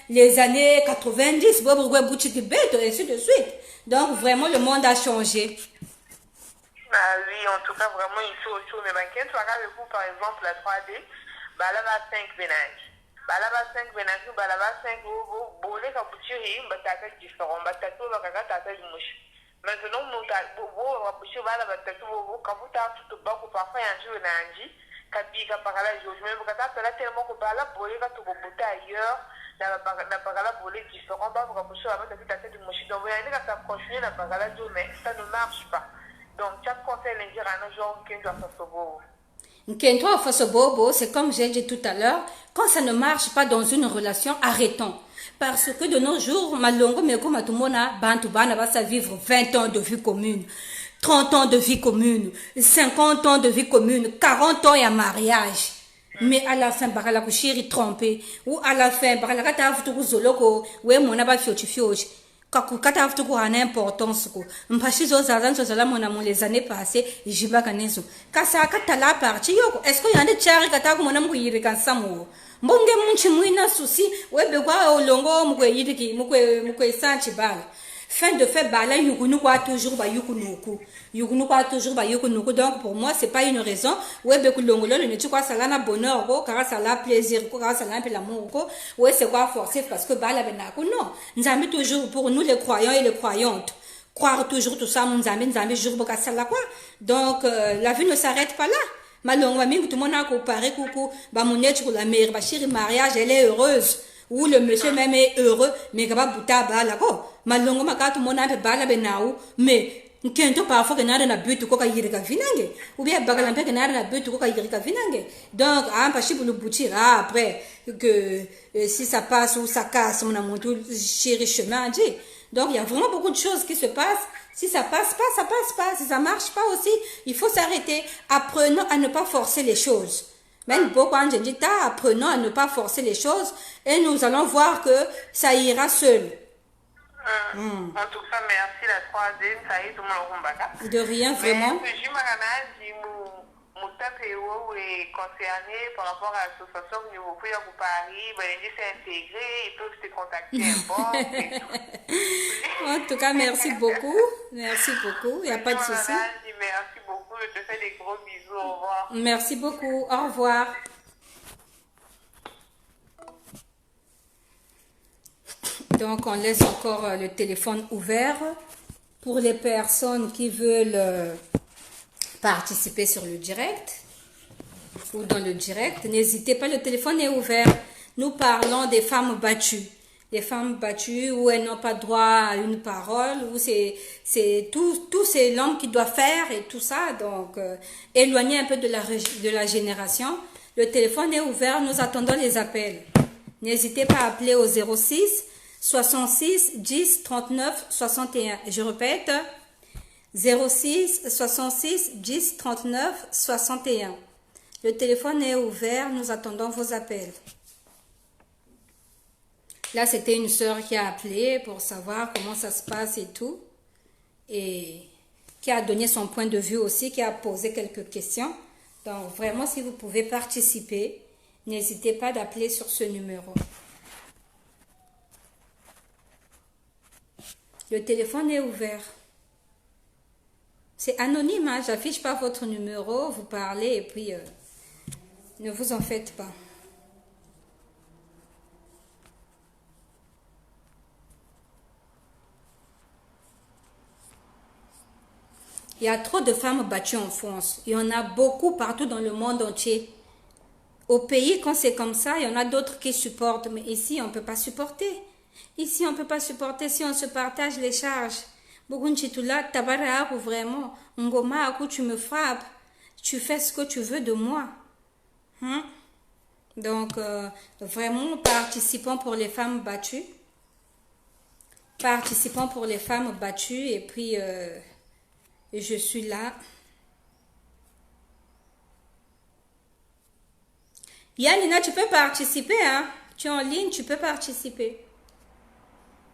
les années 90 bobo gwe boutique beto et ainsi de suite donc vraiment le monde a changé. Ah oui, en tout cas, vraiment, il faut autre chose. Mais quand tu regardes vous, par exemple, la 3D, bah là, va 5 ménages. Bah là, va 5 ménages, bah là, va 5 euros. Bon, les capouturies, bah t'as fait différent. Bah t'as tout, bah t'as fait du mouche. Maintenant, nous, t'as beau, capouturie, bah là, bah t'as tout, quand vous t'as tout, bah, parfois, il y a un jeu, kabi ka parala jojo même quand t'as là tellement que bah là, bolé, quand tu vas botter ailleurs, la parala bolé différent, bah, pour capouturie, bah, t'as fait du mouche. Donc, vous allez quand t'as continué la parala jojo, mais ça ne marche pas. Donc, tu as conseillé les dire à nos gens qu'ils doivent faire ce beau. Nkento face bobo, c'est comme j'ai dit tout à l'heure, quand ça ne marche pas dans une relation, arrêtons. Parce que de nos jours, malongo meko matumona bantu bana va vivre 20 ans de vie commune, 30 ans de vie commune, 50 ans de vie commune, 40 ans et un mariage. Mais à la fin, bakala kushiri trompé, ou à la fin, bakala kata futuku zoloko, ouais mona ba fiochi fiochi. Kata aftuku hana importance ko mpashi zo zazan zo zala mona mon les années passées jiba kanezo kasa kata la partie yoko est-ce que yande chari kata ko mona mukuyiri kansamu mbonge munchi muina susi webe kwa olongo mukwe yidiki mukwe sanchi bala fin de fait bala yukunu kwa toujours ba yukunu kwa toujours ba yukunuku donc pour moi c'est pas une raison webe kulongo lolo ne tu kwa salana bonheur ko kara sala plaisir ko kara sala un peu l'amour ko ouais c'est quoi forcer parce que bala benako non nzambi toujours pour nous les croyants et les croyantes croire toujours tout ça nzambi jour boka sala quoi donc la vie ne s'arrête pas là malongo mingi tout le monde a comparé coucou ba monetu ko la mère ba chérie mariage elle est heureuse ou le monsieur même est heureux mais kaba buta bala ko malongo makatu mona pe bala benao mais nkento parfois kenara na but ko ka yirika vinange ou bien bagala mpe kenara na but ko ka yirika vinange donc pas chibu le boutira après que si ça passe ou ça casse mon amour chéri chemin dit donc il y a vraiment beaucoup de choses qui se passent. Si ça passe pas, ça passe pas. Si ça marche pas aussi, il faut s'arrêter. Apprenons à ne pas forcer les choses. Même beaucoup de gens apprenons à ne pas forcer les choses et nous allons voir que ça ira seul. En tout cas, merci la troisième, ça y est, tout le monde. De rien, vraiment. Mais je me est concerné par rapport à l'association que vous pouvez à Paris, ben, s'est intégré, ils peuvent se contacter En tout cas, merci beaucoup. Merci beaucoup, il n'y a pas de souci. Merci beaucoup, je te fais des gros bisous, au revoir. Merci beaucoup, au revoir. Donc, on laisse encore le téléphone ouvert pour les personnes qui veulent participer sur le direct ou dans le direct. N'hésitez pas, le téléphone est ouvert. Nous parlons des femmes battues. Les femmes battues où elles n'ont pas droit à une parole, où c'est tout c'est l'homme qui doit faire et tout ça. Donc, éloigner un peu de la génération. Le téléphone est ouvert, nous attendons les appels. N'hésitez pas à appeler au 06 66 10 39 61. Je répète, 06 66 10 39 61. Le téléphone est ouvert, nous attendons vos appels. Là, c'était une sœur qui a appelé pour savoir comment ça se passe et tout. Et qui a donné son point de vue aussi, qui a posé quelques questions. Donc, vraiment, si vous pouvez participer, n'hésitez pas d'appeler sur ce numéro. Le téléphone est ouvert. C'est anonyme, hein? J'affiche pas votre numéro, vous parlez et puis ne vous en faites pas. Il y a trop de femmes battues en France. Il y en a beaucoup partout dans le monde entier. Au pays, quand c'est comme ça, il y en a d'autres qui supportent. Mais ici, on ne peut pas supporter. Ici, on ne peut pas supporter si on se partage les charges. Bugunchitula, tabara, vraiment. Ngoma, tu me frappes. Tu fais ce que tu veux de moi. Hein? Donc, vraiment, participons pour les femmes battues. Participons pour les femmes battues. Et puis, je suis là. Yanina, tu peux participer, hein? Tu es en ligne, tu peux participer.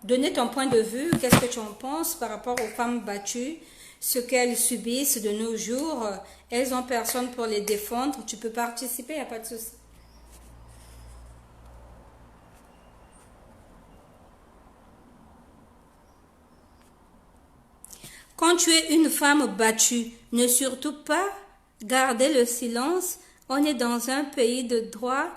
Donner ton point de vue, qu'est-ce que tu en penses par rapport aux femmes battues, ce qu'elles subissent de nos jours. Elles ont personne pour les défendre. Tu peux participer, il n'y a pas de souci. Quand tu es une femme battue, ne surtout pas garder le silence. On est dans un pays de droit.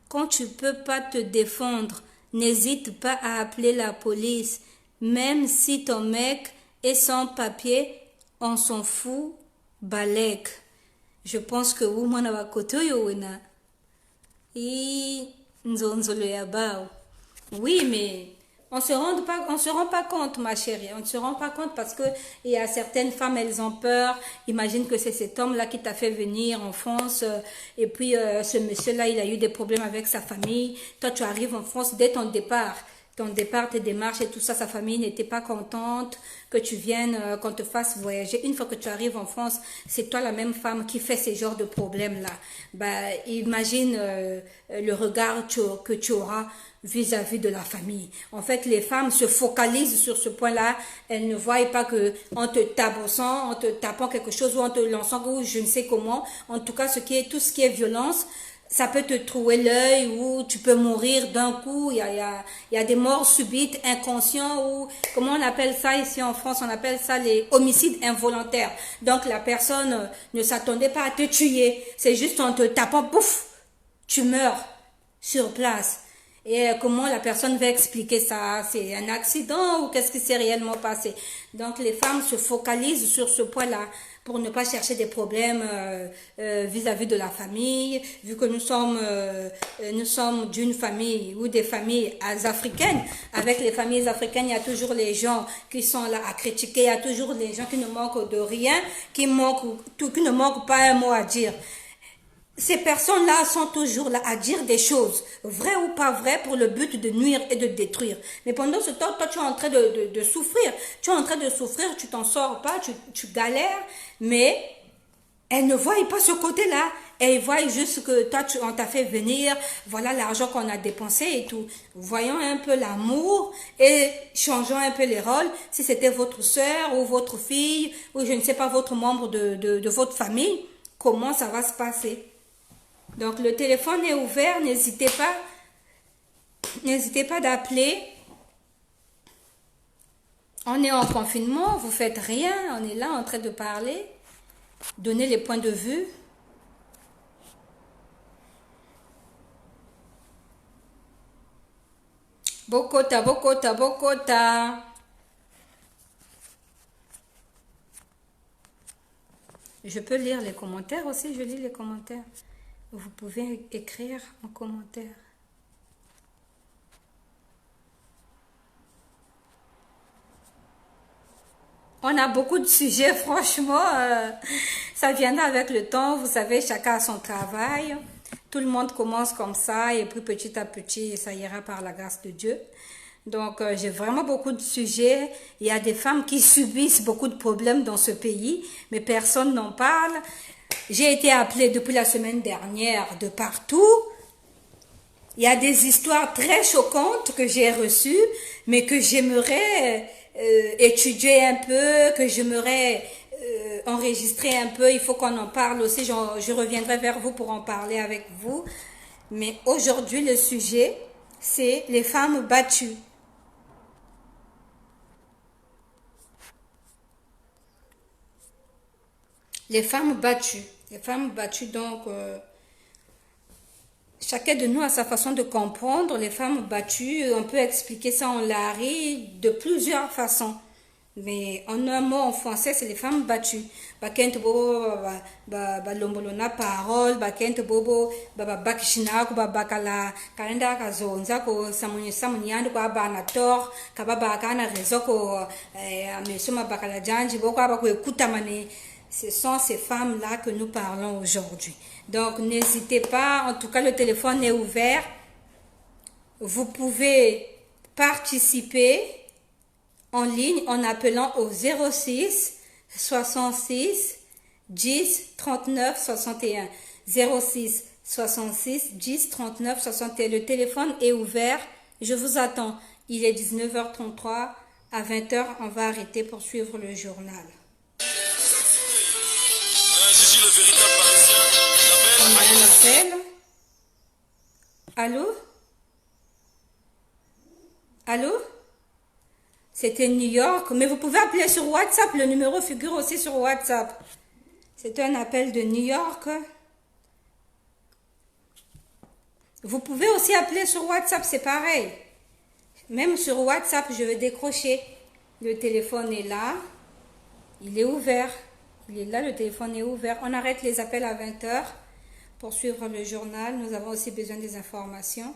Quand tu ne peux pas te défendre, n'hésite pas à appeler la police. Même si ton mec est sans papier, on s'en fout. Balek. Je pense que vous m'en avez côté. Oui, mais on se rend pas compte, ma chérie. On ne se rend pas compte parce que il y a certaines femmes, elles ont peur. Imagine que c'est cet homme-là qui t'a fait venir en France. Et puis, ce monsieur-là, il a eu des problèmes avec sa famille. Toi, tu arrives en France dès ton départ. Ton départ, tes démarches et tout ça, sa famille n'était pas contente que tu viennes, qu'on te fasse voyager. Une fois que tu arrives en France, c'est toi la même femme qui fait ces genres de problèmes-là. Bah, imagine le regard que tu auras vis-à-vis de la famille. En fait, les femmes se focalisent sur ce point-là. Elles ne voient pas que en te tabassant, en te tapant quelque chose ou en te lançant ou je ne sais comment. En tout cas, tout ce qui est violence, ça peut te trouer l'œil ou tu peux mourir d'un coup. Il y a des morts subites, inconscients ou comment on appelle ça ici en France, on appelle ça les homicides involontaires. Donc la personne ne s'attendait pas à te tuer. C'est juste en te tapant, pouf, tu meurs sur place. Et comment la personne va expliquer ça? C'est un accident ou qu'est-ce qui s'est réellement passé? Donc les femmes se focalisent sur ce point-là pour ne pas chercher des problèmes vis-à-vis de la famille, vu que nous sommes d'une famille ou des familles africaines. Avec les familles africaines, il y a toujours les gens qui sont là à critiquer, il y a toujours les gens qui ne manquent de rien, qui ne manquent pas un mot à dire. Ces personnes-là sont toujours là à dire des choses, vraies ou pas vraies, pour le but de nuire et de détruire. Mais pendant ce temps, toi, tu es en train de souffrir. Tu es en train de souffrir, tu t'en sors pas, tu galères, mais elles ne voient pas ce côté-là. Elles voient juste que toi, on t'a fait venir, voilà l'argent qu'on a dépensé et tout. Voyons un peu l'amour et changeons un peu les rôles. Si c'était votre soeur ou votre fille, ou je ne sais pas, votre membre de votre famille, comment ça va se passer? Donc, le téléphone est ouvert. N'hésitez pas d'appeler. On est en confinement. Vous faites rien. On est là en train de parler. Donner les points de vue. Bokota, Bokota, Bokota. Je peux lire les commentaires aussi. Je lis les commentaires. Vous pouvez écrire en commentaire. On a beaucoup de sujets, franchement. Ça viendra avec le temps. Vous savez, chacun a son travail. Tout le monde commence comme ça. Et puis petit à petit, ça ira par la grâce de Dieu. Donc, j'ai vraiment beaucoup de sujets. Il y a des femmes qui subissent beaucoup de problèmes dans ce pays. Mais personne n'en parle. J'ai été appelée depuis la semaine dernière de partout. Il y a des histoires très choquantes que j'ai reçues, mais que j'aimerais étudier un peu, que j'aimerais enregistrer un peu. Il faut qu'on en parle aussi. Je reviendrai vers vous pour en parler avec vous. Mais aujourd'hui, le sujet, c'est les femmes battues. Les femmes battues. Les femmes battues, donc, chacun de nous a sa façon de comprendre les femmes battues. On peut expliquer ça en lari de plusieurs façons. Mais en un mot, en français, c'est les femmes battues. Bakent bobo, lombolona parole, bakent bobo, bakishina, bakala, kalenda kazonza, ko samunyando, ko abanator, kababa kana rezo, ko amesoma bakala janji, boko abako ekutamane. Ce sont ces femmes-là que nous parlons aujourd'hui. Donc, n'hésitez pas. En tout cas, le téléphone est ouvert. Vous pouvez participer en ligne en appelant au 06 66 10 39 61. 06 66 10 39 61. Le téléphone est ouvert. Je vous attends. Il est 19h33. À 20h, on va arrêter pour suivre le journal. On a un appel. Allô? Allô? C'était New York, mais vous pouvez appeler sur WhatsApp. Le numéro figure aussi sur WhatsApp. C'est un appel de New York. Vous pouvez aussi appeler sur WhatsApp, c'est pareil. Même sur WhatsApp, je vais décrocher. Le téléphone est là. Il est ouvert. Il est là, le téléphone est ouvert. On arrête les appels à 20h pour suivre le journal. Nous avons aussi besoin des informations.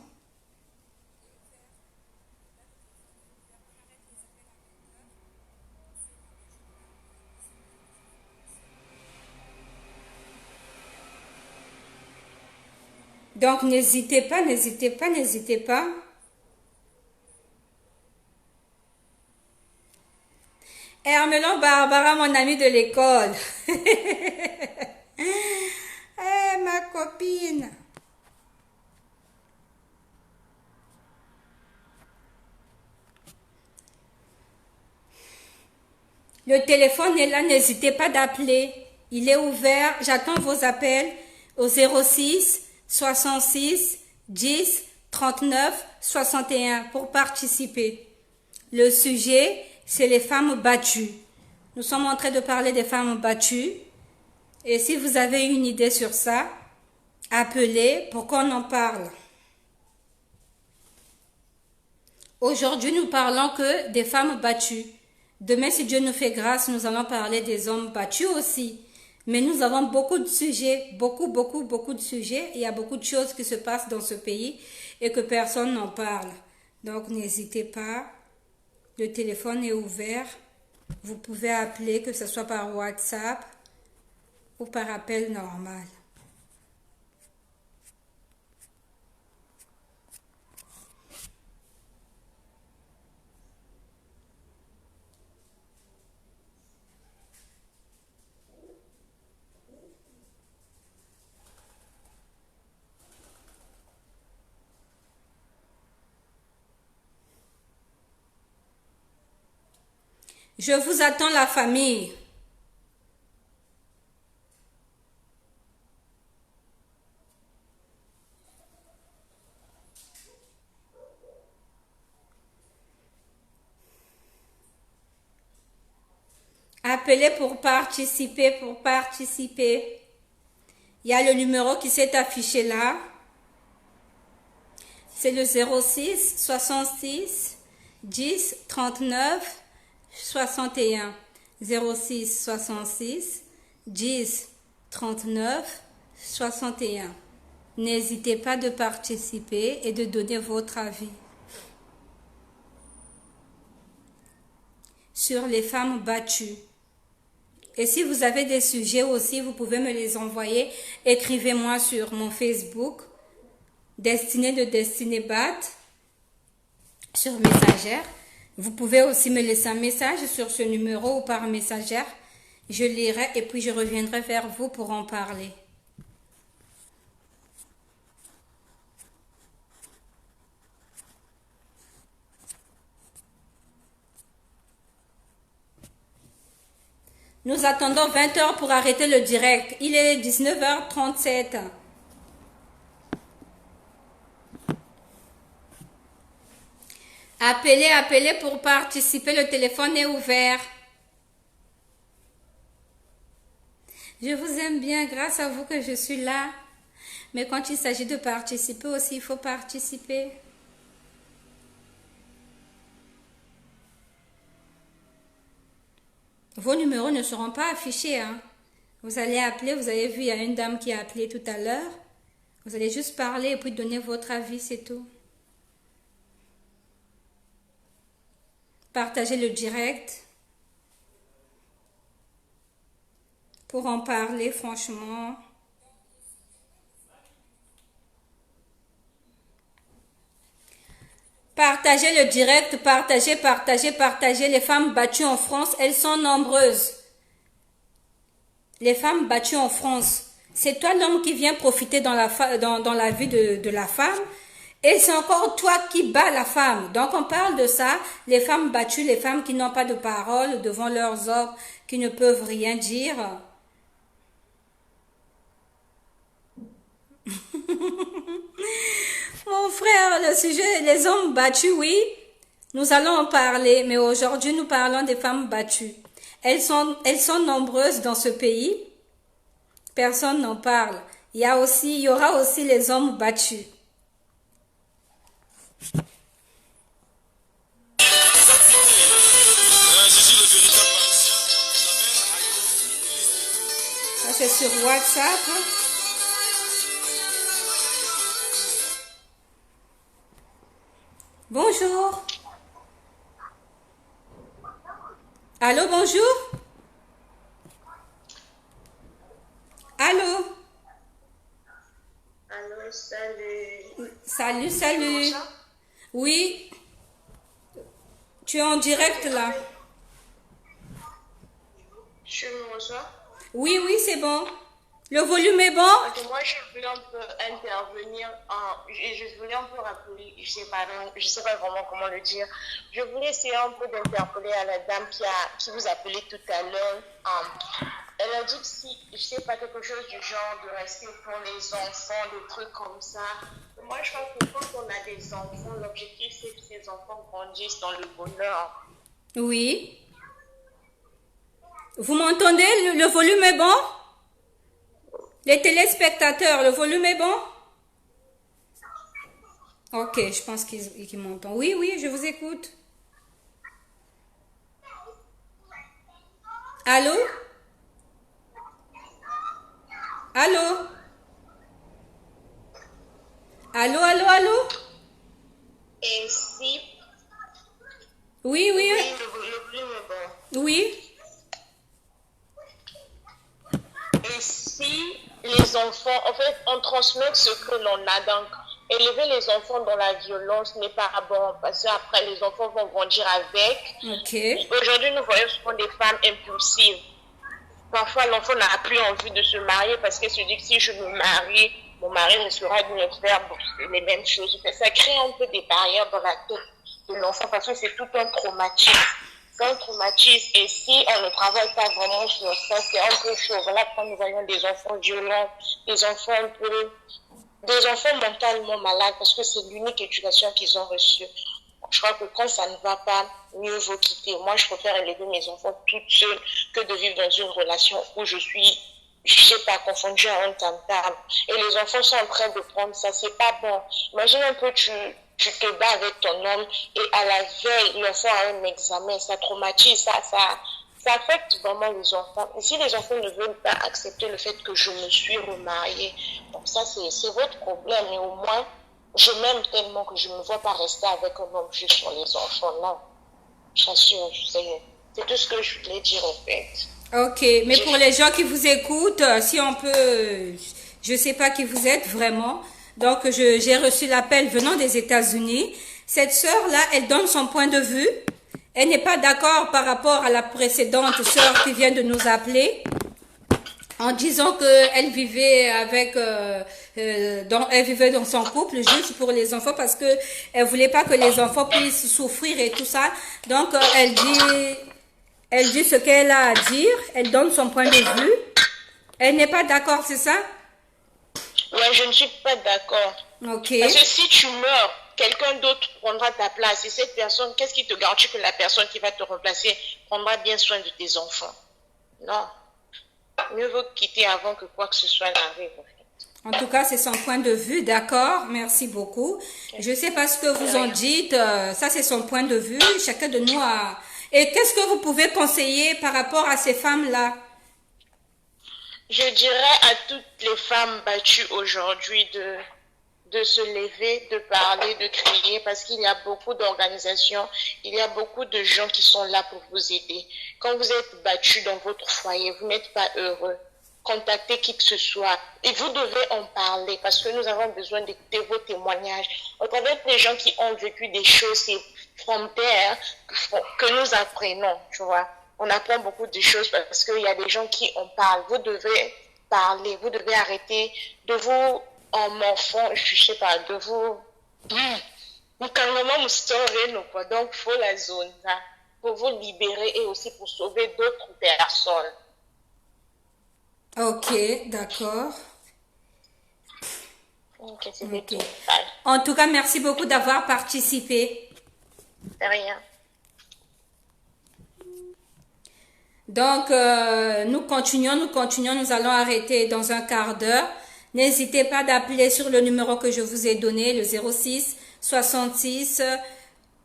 Donc, n'hésitez pas, n'hésitez pas, n'hésitez pas. Hermelon Barbara, mon amie de l'école. Ma copine. Le téléphone est là, n'hésitez pas d'appeler. Il est ouvert, j'attends vos appels au 06 66 10 39 61 pour participer. Le sujet, c'est les femmes battues. Nous sommes en train de parler des femmes battues. Et si vous avez une idée sur ça, appelez pour qu'on en parle. Aujourd'hui, nous parlons que des femmes battues. Demain, si Dieu nous fait grâce, nous allons parler des hommes battus aussi. Mais nous avons beaucoup de sujets, beaucoup de sujets. Il y a beaucoup de choses qui se passent dans ce pays et que personne n'en parle. Donc, n'hésitez pas. Le téléphone est ouvert. Vous pouvez appeler, que ce soit par WhatsApp ou par appel normal. Je vous attends, la famille. Appelez pour participer, Il y a le numéro qui s'est affiché là. C'est le 06 66 10 39 61. 06 66 10 39 61. N'hésitez pas de participer et de donner votre avis sur les femmes battues. Et si vous avez des sujets aussi, vous pouvez me les envoyer. Écrivez-moi sur mon Facebook, Destinée de Destinée Bat, sur Messagère. Vous pouvez aussi me laisser un message sur ce numéro ou par Messagère. Je lirai et puis je reviendrai vers vous pour en parler. Nous attendons 20 heures pour arrêter le direct. Il est 19h37. Appelez, appelez pour participer. Le téléphone est ouvert. Je vous aime bien, grâce à vous que je suis là. Mais quand il s'agit de participer aussi, il faut participer. Vos numéros ne seront pas affichés. Hein. Vous allez appeler, vous avez vu, il y a une dame qui a appelé tout à l'heure. Vous allez juste parler et puis donner votre avis, c'est tout. Partagez le direct. Pour en parler, franchement. Partagez le direct, partagez, partagez, partagez. Les femmes battues en France, elles sont nombreuses. Les femmes battues en France. C'est toi l'homme qui vient profiter dans la vie de la femme. Et c'est encore toi qui bats la femme. Donc on parle de ça. Les femmes battues, les femmes qui n'ont pas de parole devant leurs hommes, qui ne peuvent rien dire. Mon frère, le sujet, les hommes battus, oui, nous allons en parler, mais aujourd'hui, nous parlons des femmes battues. Elles sont nombreuses dans ce pays. Personne n'en parle. Il y aura aussi les hommes battus. Ça, c'est sur WhatsApp. Bonjour. Allô, bonjour. Allô. Allô, salut. Salut, salut. Oui. Tu es en direct là. Je me reçois. Oui, oui, c'est bon. Le volume est bon? Ok, moi, je voulais un peu intervenir. Je voulais un peu rappeler, je sais pas vraiment comment le dire. Je voulais essayer un peu d'interpeller à la dame qui vous appelait tout à l'heure. Elle a dit que si, je sais pas, quelque chose du genre de rester pour les enfants, des trucs comme ça. Moi, je pense que quand on a des enfants, l'objectif, c'est que ces enfants grandissent dans le bonheur. Oui. Vous m'entendez? Le volume est bon? Les téléspectateurs, le volume est bon? Ok, je pense qu'ils m'entendent. Oui, oui, je vous écoute. Allô? Allô? Allô, allô, allô? Et si... Oui, oui. Oui, le volume est bon. Oui. Et si les enfants, en fait, on transmet ce que l'on a. Donc, élever les enfants dans la violence n'est pas bon, parce qu'après, les enfants vont grandir avec. Ok. Aujourd'hui, nous voyons souvent des femmes impulsives. Parfois, l'enfant n'a plus envie de se marier parce qu'elle se dit que si je me marie, mon mari risquera de me faire les mêmes choses. Ça crée un peu des barrières dans la tête de l'enfant parce que c'est tout un traumatisme. C'est un traumatisme. Et si on ne travaille pas vraiment sur ça, c'est un peu chaud. Voilà quand nous voyons des enfants violents, des enfants mentalement malades parce que c'est l'unique éducation qu'ils ont reçue. Je crois que quand ça ne va pas, mieux vaut quitter. Moi, je préfère élever mes enfants toute seule que de vivre dans une relation où je sais pas, confondue à un tam-tam. Et les enfants sont en train de prendre ça, c'est pas bon. Imagine un peu, tu te bats avec ton homme et à la veille, l'enfant a un examen, ça traumatise, ça affecte vraiment les enfants. Et si les enfants ne veulent pas accepter le fait que je me suis remariée, donc ça, c'est votre problème. Mais au moins, je m'aime tellement que je ne me vois pas rester avec un homme juste sur les enfants. Non, j'assure, c'est tout ce que je voulais dire en fait. Ok, mais pour les gens qui vous écoutent, si on peut, je ne sais pas qui vous êtes vraiment. Donc, j'ai reçu l'appel venant des États-Unis. Cette sœur-là, elle donne son point de vue. Elle n'est pas d'accord par rapport à la précédente sœur qui vient de nous appeler, en disant qu'elle vivait elle vivait dans son couple juste pour les enfants parce que elle voulait pas que les enfants puissent souffrir et tout ça. Donc, Elle dit ce qu'elle a à dire, elle donne son point de vue. Elle n'est pas d'accord, c'est ça? Ouais, je ne suis pas d'accord. Ok. Parce que si tu meurs, quelqu'un d'autre prendra ta place. Et cette personne, qu'est-ce qui te garantit que la personne qui va te remplacer prendra bien soin de tes enfants? Non. Mieux vaut quitter avant que quoi que ce soit n'arrive. En tout cas, c'est son point de vue, d'accord? Merci beaucoup. Okay. Je ne sais pas ce que vous en dites, ça c'est son point de vue, chacun de nous a... Et qu'est-ce que vous pouvez conseiller par rapport à ces femmes-là? Je dirais à toutes les femmes battues aujourd'hui de se lever, de parler, de crier, parce qu'il y a beaucoup d'organisations, il y a beaucoup de gens qui sont là pour vous aider. Quand vous êtes battu dans votre foyer, vous n'êtes pas heureux, contactez qui que ce soit. Et vous devez en parler, parce que nous avons besoin d'écouter vos témoignages. Au travers des gens qui ont vécu des choses, c'est from there que nous apprenons, tu vois. On apprend beaucoup de choses parce qu'il y a des gens qui en parlent. Vous devez parler, vous devez arrêter de vous en morfond, je sais pas, de vous... Donc, faut la zone, là, pour vous libérer et aussi pour sauver d'autres personnes. Ok, d'accord. Ok, c'est tout. En tout cas, merci beaucoup d'avoir participé. De rien. Donc, nous continuons, nous allons arrêter dans un quart d'heure. N'hésitez pas d'appeler sur le numéro que je vous ai donné, le 06 66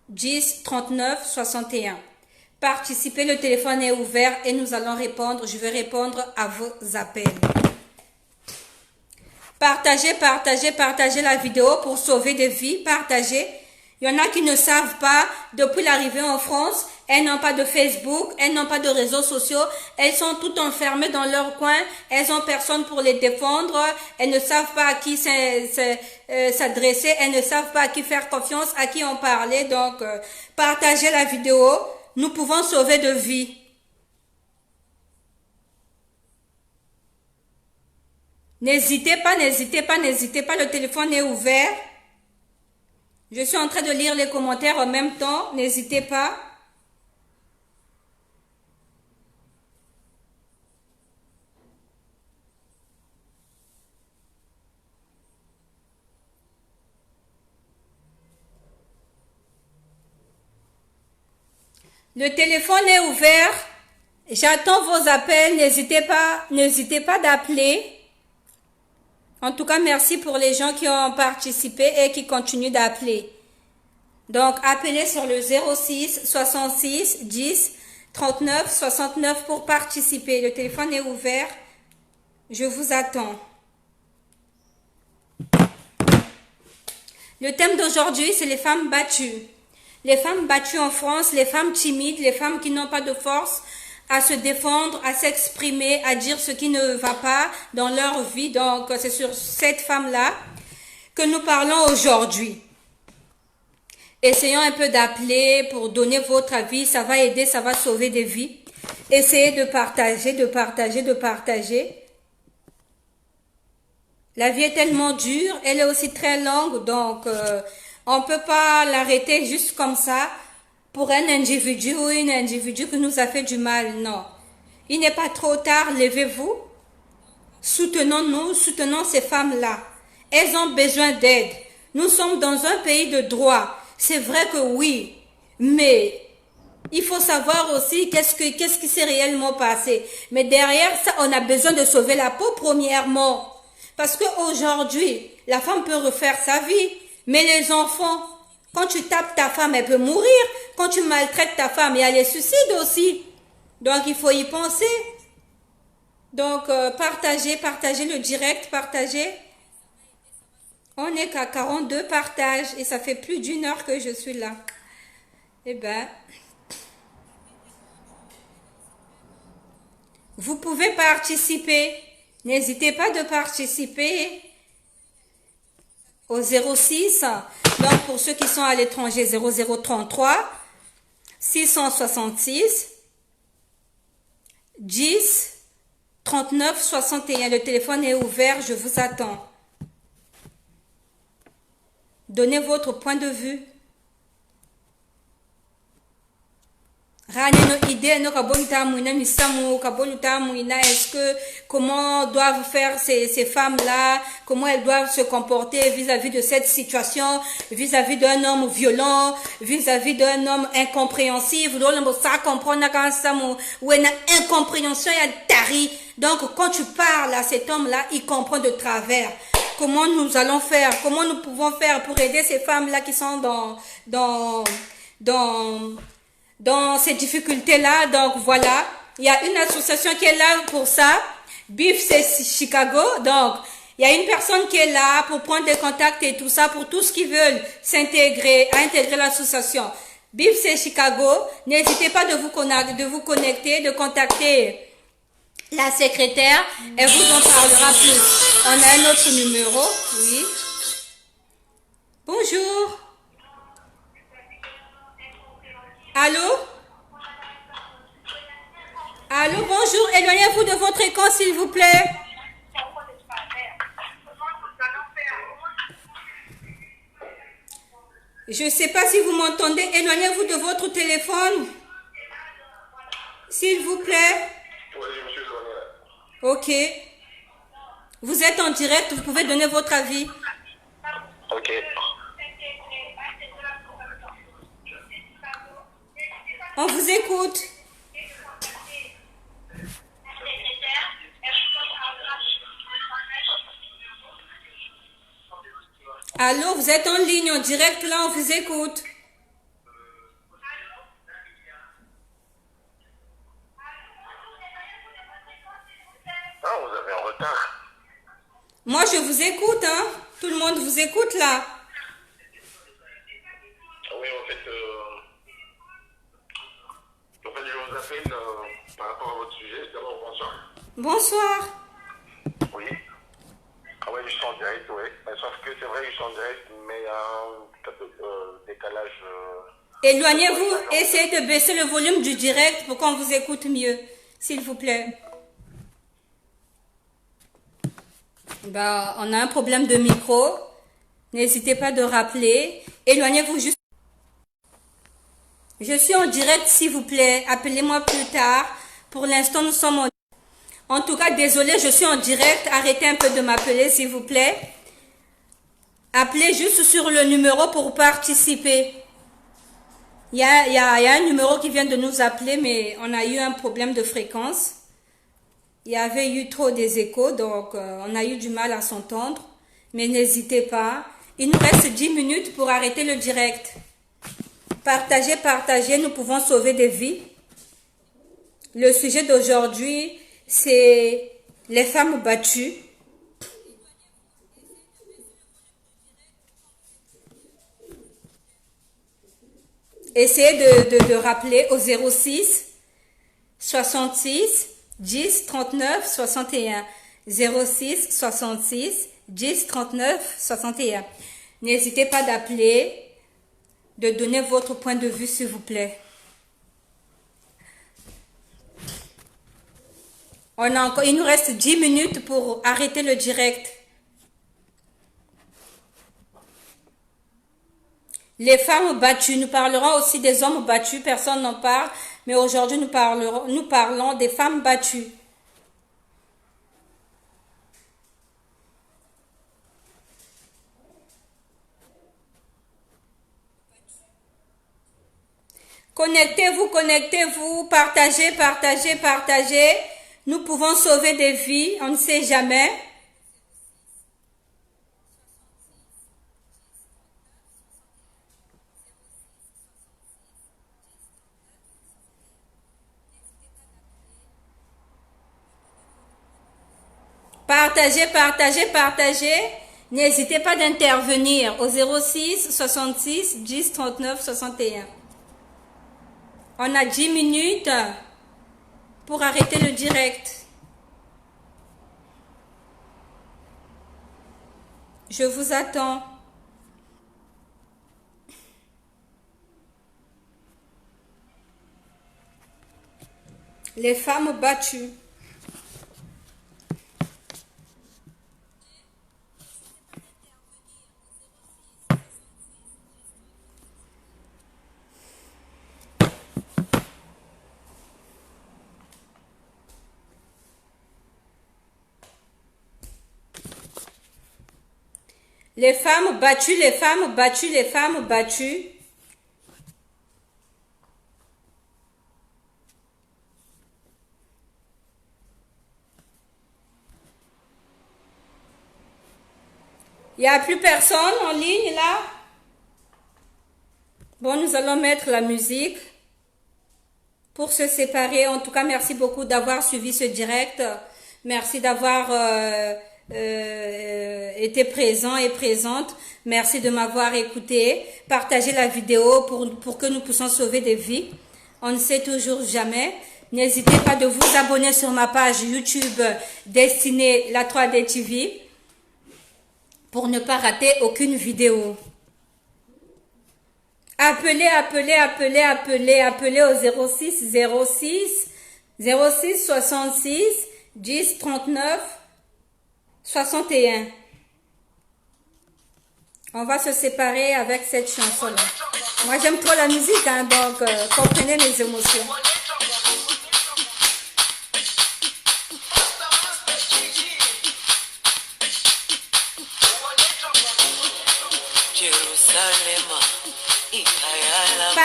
10 39 61. Participez, le téléphone est ouvert et nous allons répondre, je vais répondre à vos appels. Partagez, partagez, partagez la vidéo pour sauver des vies, partagez. Il y en a qui ne savent pas, depuis l'arrivée en France, elles n'ont pas de Facebook, elles n'ont pas de réseaux sociaux, elles sont toutes enfermées dans leur coin, elles ont personne pour les défendre, elles ne savent pas à qui s'adresser, elles ne savent pas à qui faire confiance, à qui en parler. Donc, partagez la vidéo, nous pouvons sauver de vies. N'hésitez pas, n'hésitez pas, n'hésitez pas, le téléphone est ouvert. Je suis en train de lire les commentaires en même temps, n'hésitez pas. Le téléphone est ouvert. J'attends vos appels, n'hésitez pas d'appeler. En tout cas, merci pour les gens qui ont participé et qui continuent d'appeler. Donc, appelez sur le 06 66 10 39 69 pour participer. Le téléphone est ouvert. Je vous attends. Le thème d'aujourd'hui, c'est les femmes battues. Les femmes battues en France, les femmes timides, les femmes qui n'ont pas de force à se défendre, à s'exprimer, à dire ce qui ne va pas dans leur vie. Donc, c'est sur cette femme-là que nous parlons aujourd'hui. Essayons un peu d'appeler pour donner votre avis. Ça va aider, ça va sauver des vies. Essayez de partager, de partager, de partager. La vie est tellement dure, elle est aussi très longue, donc on ne peut pas l'arrêter juste comme ça pour un individu ou une individu qui nous a fait du mal. Non. Il n'est pas trop tard, levez-vous. Soutenons-nous, soutenons ces femmes-là. Elles ont besoin d'aide. Nous sommes dans un pays de droit. C'est vrai que oui, mais il faut savoir aussi qu'est-ce qui s'est réellement passé. Mais derrière ça, on a besoin de sauver la peau premièrement. Parce qu'aujourd'hui, la femme peut refaire sa vie. Mais les enfants, quand tu tapes ta femme, elle peut mourir. Quand tu maltraites ta femme, il y a les suicides aussi. Donc, il faut y penser. Donc, partagez le direct, partagez. On n'est qu'à 42 partages et ça fait plus d'1 heure que je suis là. Eh ben, vous pouvez participer. N'hésitez pas de participer au 06. Donc, pour ceux qui sont à l'étranger, 0033 666 10 39 61. Le téléphone est ouvert, je vous attends. Donnez votre point de vue. Rane no idée no kabonta muina misamu kabonta muina est-ce que comment doivent faire ces femmes là, comment elles doivent se comporter vis-à-vis de cette situation, vis-à-vis d'un homme violent, vis-à-vis d'un homme incompréhensif, ça comprendre quand ça ou une incompréhension ya tari. Donc quand tu parles à cet homme là, il comprend de travers. Comment nous allons faire, comment nous pouvons faire pour aider ces femmes là qui sont dans ces difficultés-là. Donc voilà, il y a une association qui est là pour ça. BIF, c'est Chicago. Donc, il y a une personne qui est là pour prendre des contacts et tout ça pour tous ceux qui veulent s'intégrer, à intégrer l'association. BIF, c'est Chicago. N'hésitez pas de vous connecter, de contacter la secrétaire. Elle vous en parlera plus. On a un autre numéro. Oui. Bonjour. Allô? Allô, bonjour. Éloignez-vous de votre écran, s'il vous plaît. Je ne sais pas si vous m'entendez. Éloignez-vous de votre téléphone. S'il vous plaît. Oui, je me suis éloigné. Ok. Vous êtes en direct, vous pouvez donner votre avis. Ok. On vous écoute. Allô, vous êtes en ligne, en direct, là, on vous écoute. Ah, vous avez un retard. Moi, je vous écoute, hein. Tout le monde vous écoute, là. Oui, en fait, je vous appelle par rapport à votre sujet. D'abord, bonsoir. Bonsoir. Oui. Ah oui, je suis en direct, oui. Sauf que c'est vrai que je suis en direct, mais il y a un décalage. Éloignez-vous, essayez de baisser le volume du direct pour qu'on vous écoute mieux, s'il vous plaît. Bah, on a un problème de micro. N'hésitez pas de rappeler. Éloignez-vous juste. Je suis en direct, s'il vous plaît. Appelez-moi plus tard. Pour l'instant, nous sommes en tout cas, désolé, je suis en direct. Arrêtez un peu de m'appeler, s'il vous plaît. Appelez juste sur le numéro pour participer. Il y a un numéro qui vient de nous appeler, mais on a eu un problème de fréquence. Il y avait eu trop des échos, donc on a eu du mal à s'entendre. Mais n'hésitez pas. Il nous reste 10 minutes pour arrêter le direct. Partagez, partagez, nous pouvons sauver des vies. Le sujet d'aujourd'hui, c'est les femmes battues. Essayez de rappeler au 06 66 10 39 61. 06 66 10 39 61. N'hésitez pas d'appeler, de donner votre point de vue, s'il vous plaît. Il nous reste 10 minutes pour arrêter le direct. Les femmes battues, nous parlerons aussi des hommes battus, personne n'en parle, mais aujourd'hui nous parlons des femmes battues. Connectez-vous, connectez-vous, partagez, partagez, partagez. Nous pouvons sauver des vies, on ne sait jamais. Partagez, partagez, partagez. N'hésitez pas d'intervenir au 06 66 10 39 61. On a 10 minutes pour arrêter le direct. Je vous attends. Les femmes battues. Les femmes battues, les femmes battues, les femmes battues. Il n'y a plus personne en ligne là. Bon, nous allons mettre la musique pour se séparer. En tout cas, merci beaucoup d'avoir suivi ce direct. Merci d'avoir été présent et présente. Merci de m'avoir écouté. Partagez la vidéo pour que nous puissions sauver des vies. On ne sait toujours jamais. N'hésitez pas de vous abonner sur ma page YouTube destinée la 3D TV pour ne pas rater aucune vidéo. Appelez au 06 66 10 39 61. On va se séparer avec cette chanson-là. Moi, j'aime trop la musique, hein, donc comprenez mes émotions.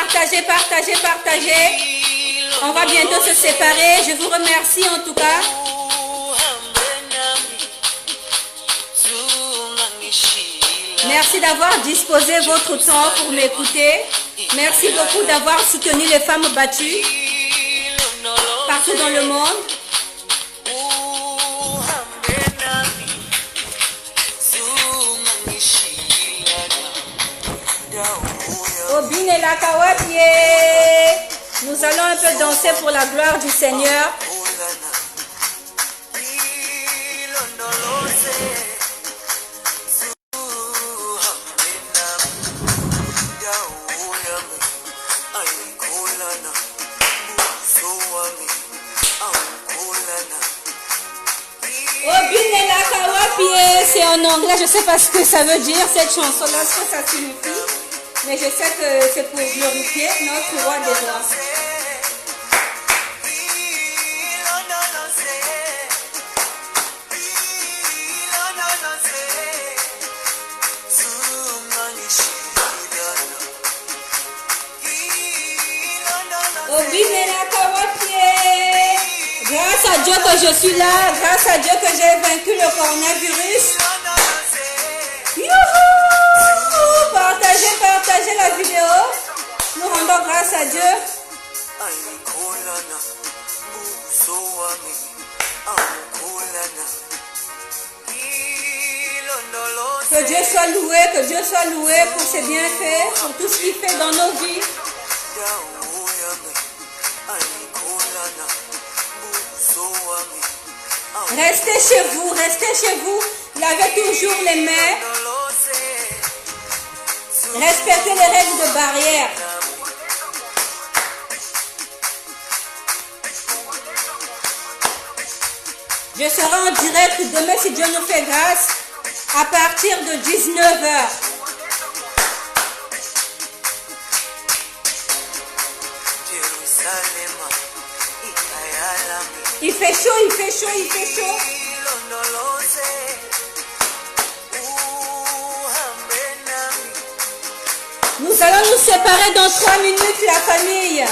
Partagez. On va bientôt se séparer. Je vous remercie en tout cas. Merci d'avoir disposé votre temps pour m'écouter. Merci beaucoup d'avoir soutenu les femmes battues partout dans le monde. Nous allons un peu danser pour la gloire du Seigneur. C'est en anglais, je ne sais pas ce que ça veut dire cette chanson-là, ce que ça signifie. Mais je sais que c'est pour glorifier notre roi des rois. Grâce à Dieu que je suis là, grâce à Dieu que j'ai vaincu le coronavirus. Youhou! Partagez la vidéo. Nous rendons grâce à Dieu. Que Dieu soit loué pour ses bienfaits, pour tout ce qu'il fait dans nos vies. Restez chez vous, lavez toujours les mains, respectez les règles de barrière. Je serai en direct demain si Dieu nous fait grâce à partir de 19h. Il fait chaud. Nous allons nous séparer dans 3 minutes, la famille.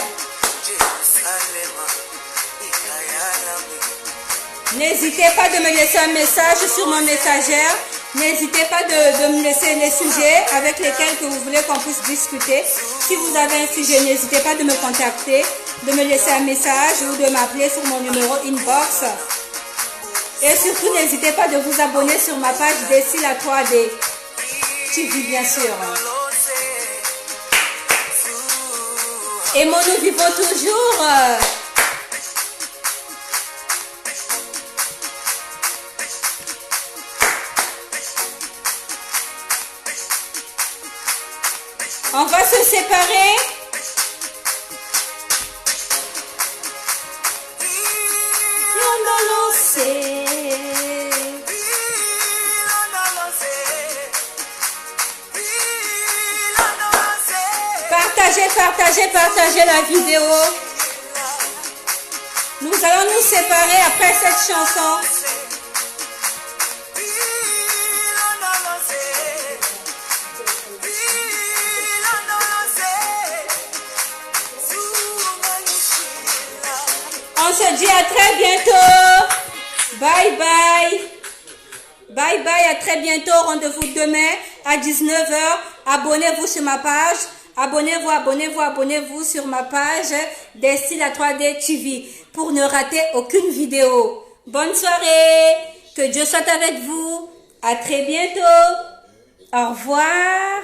N'hésitez pas de me laisser un message sur mon messagère. N'hésitez pas de me laisser les sujets avec lesquels que vous voulez qu'on puisse discuter. Si vous avez un sujet, n'hésitez pas de me contacter, de me laisser un message ou de m'appeler sur mon numéro inbox. Et surtout, n'hésitez pas de vous abonner sur ma page Desi la 3D TV, bien sûr. Aimons, nous vivons toujours. On va se séparer. Partagez la vidéo. Nous allons nous séparer après cette chanson. se dit à très bientôt. Bye bye. Bye bye, à très bientôt. Rendez-vous demain à 19 h. Abonnez-vous sur ma page. Abonnez-vous sur ma page Destil la 3D TV pour ne rater aucune vidéo. Bonne soirée. Que Dieu soit avec vous. À très bientôt. Au revoir.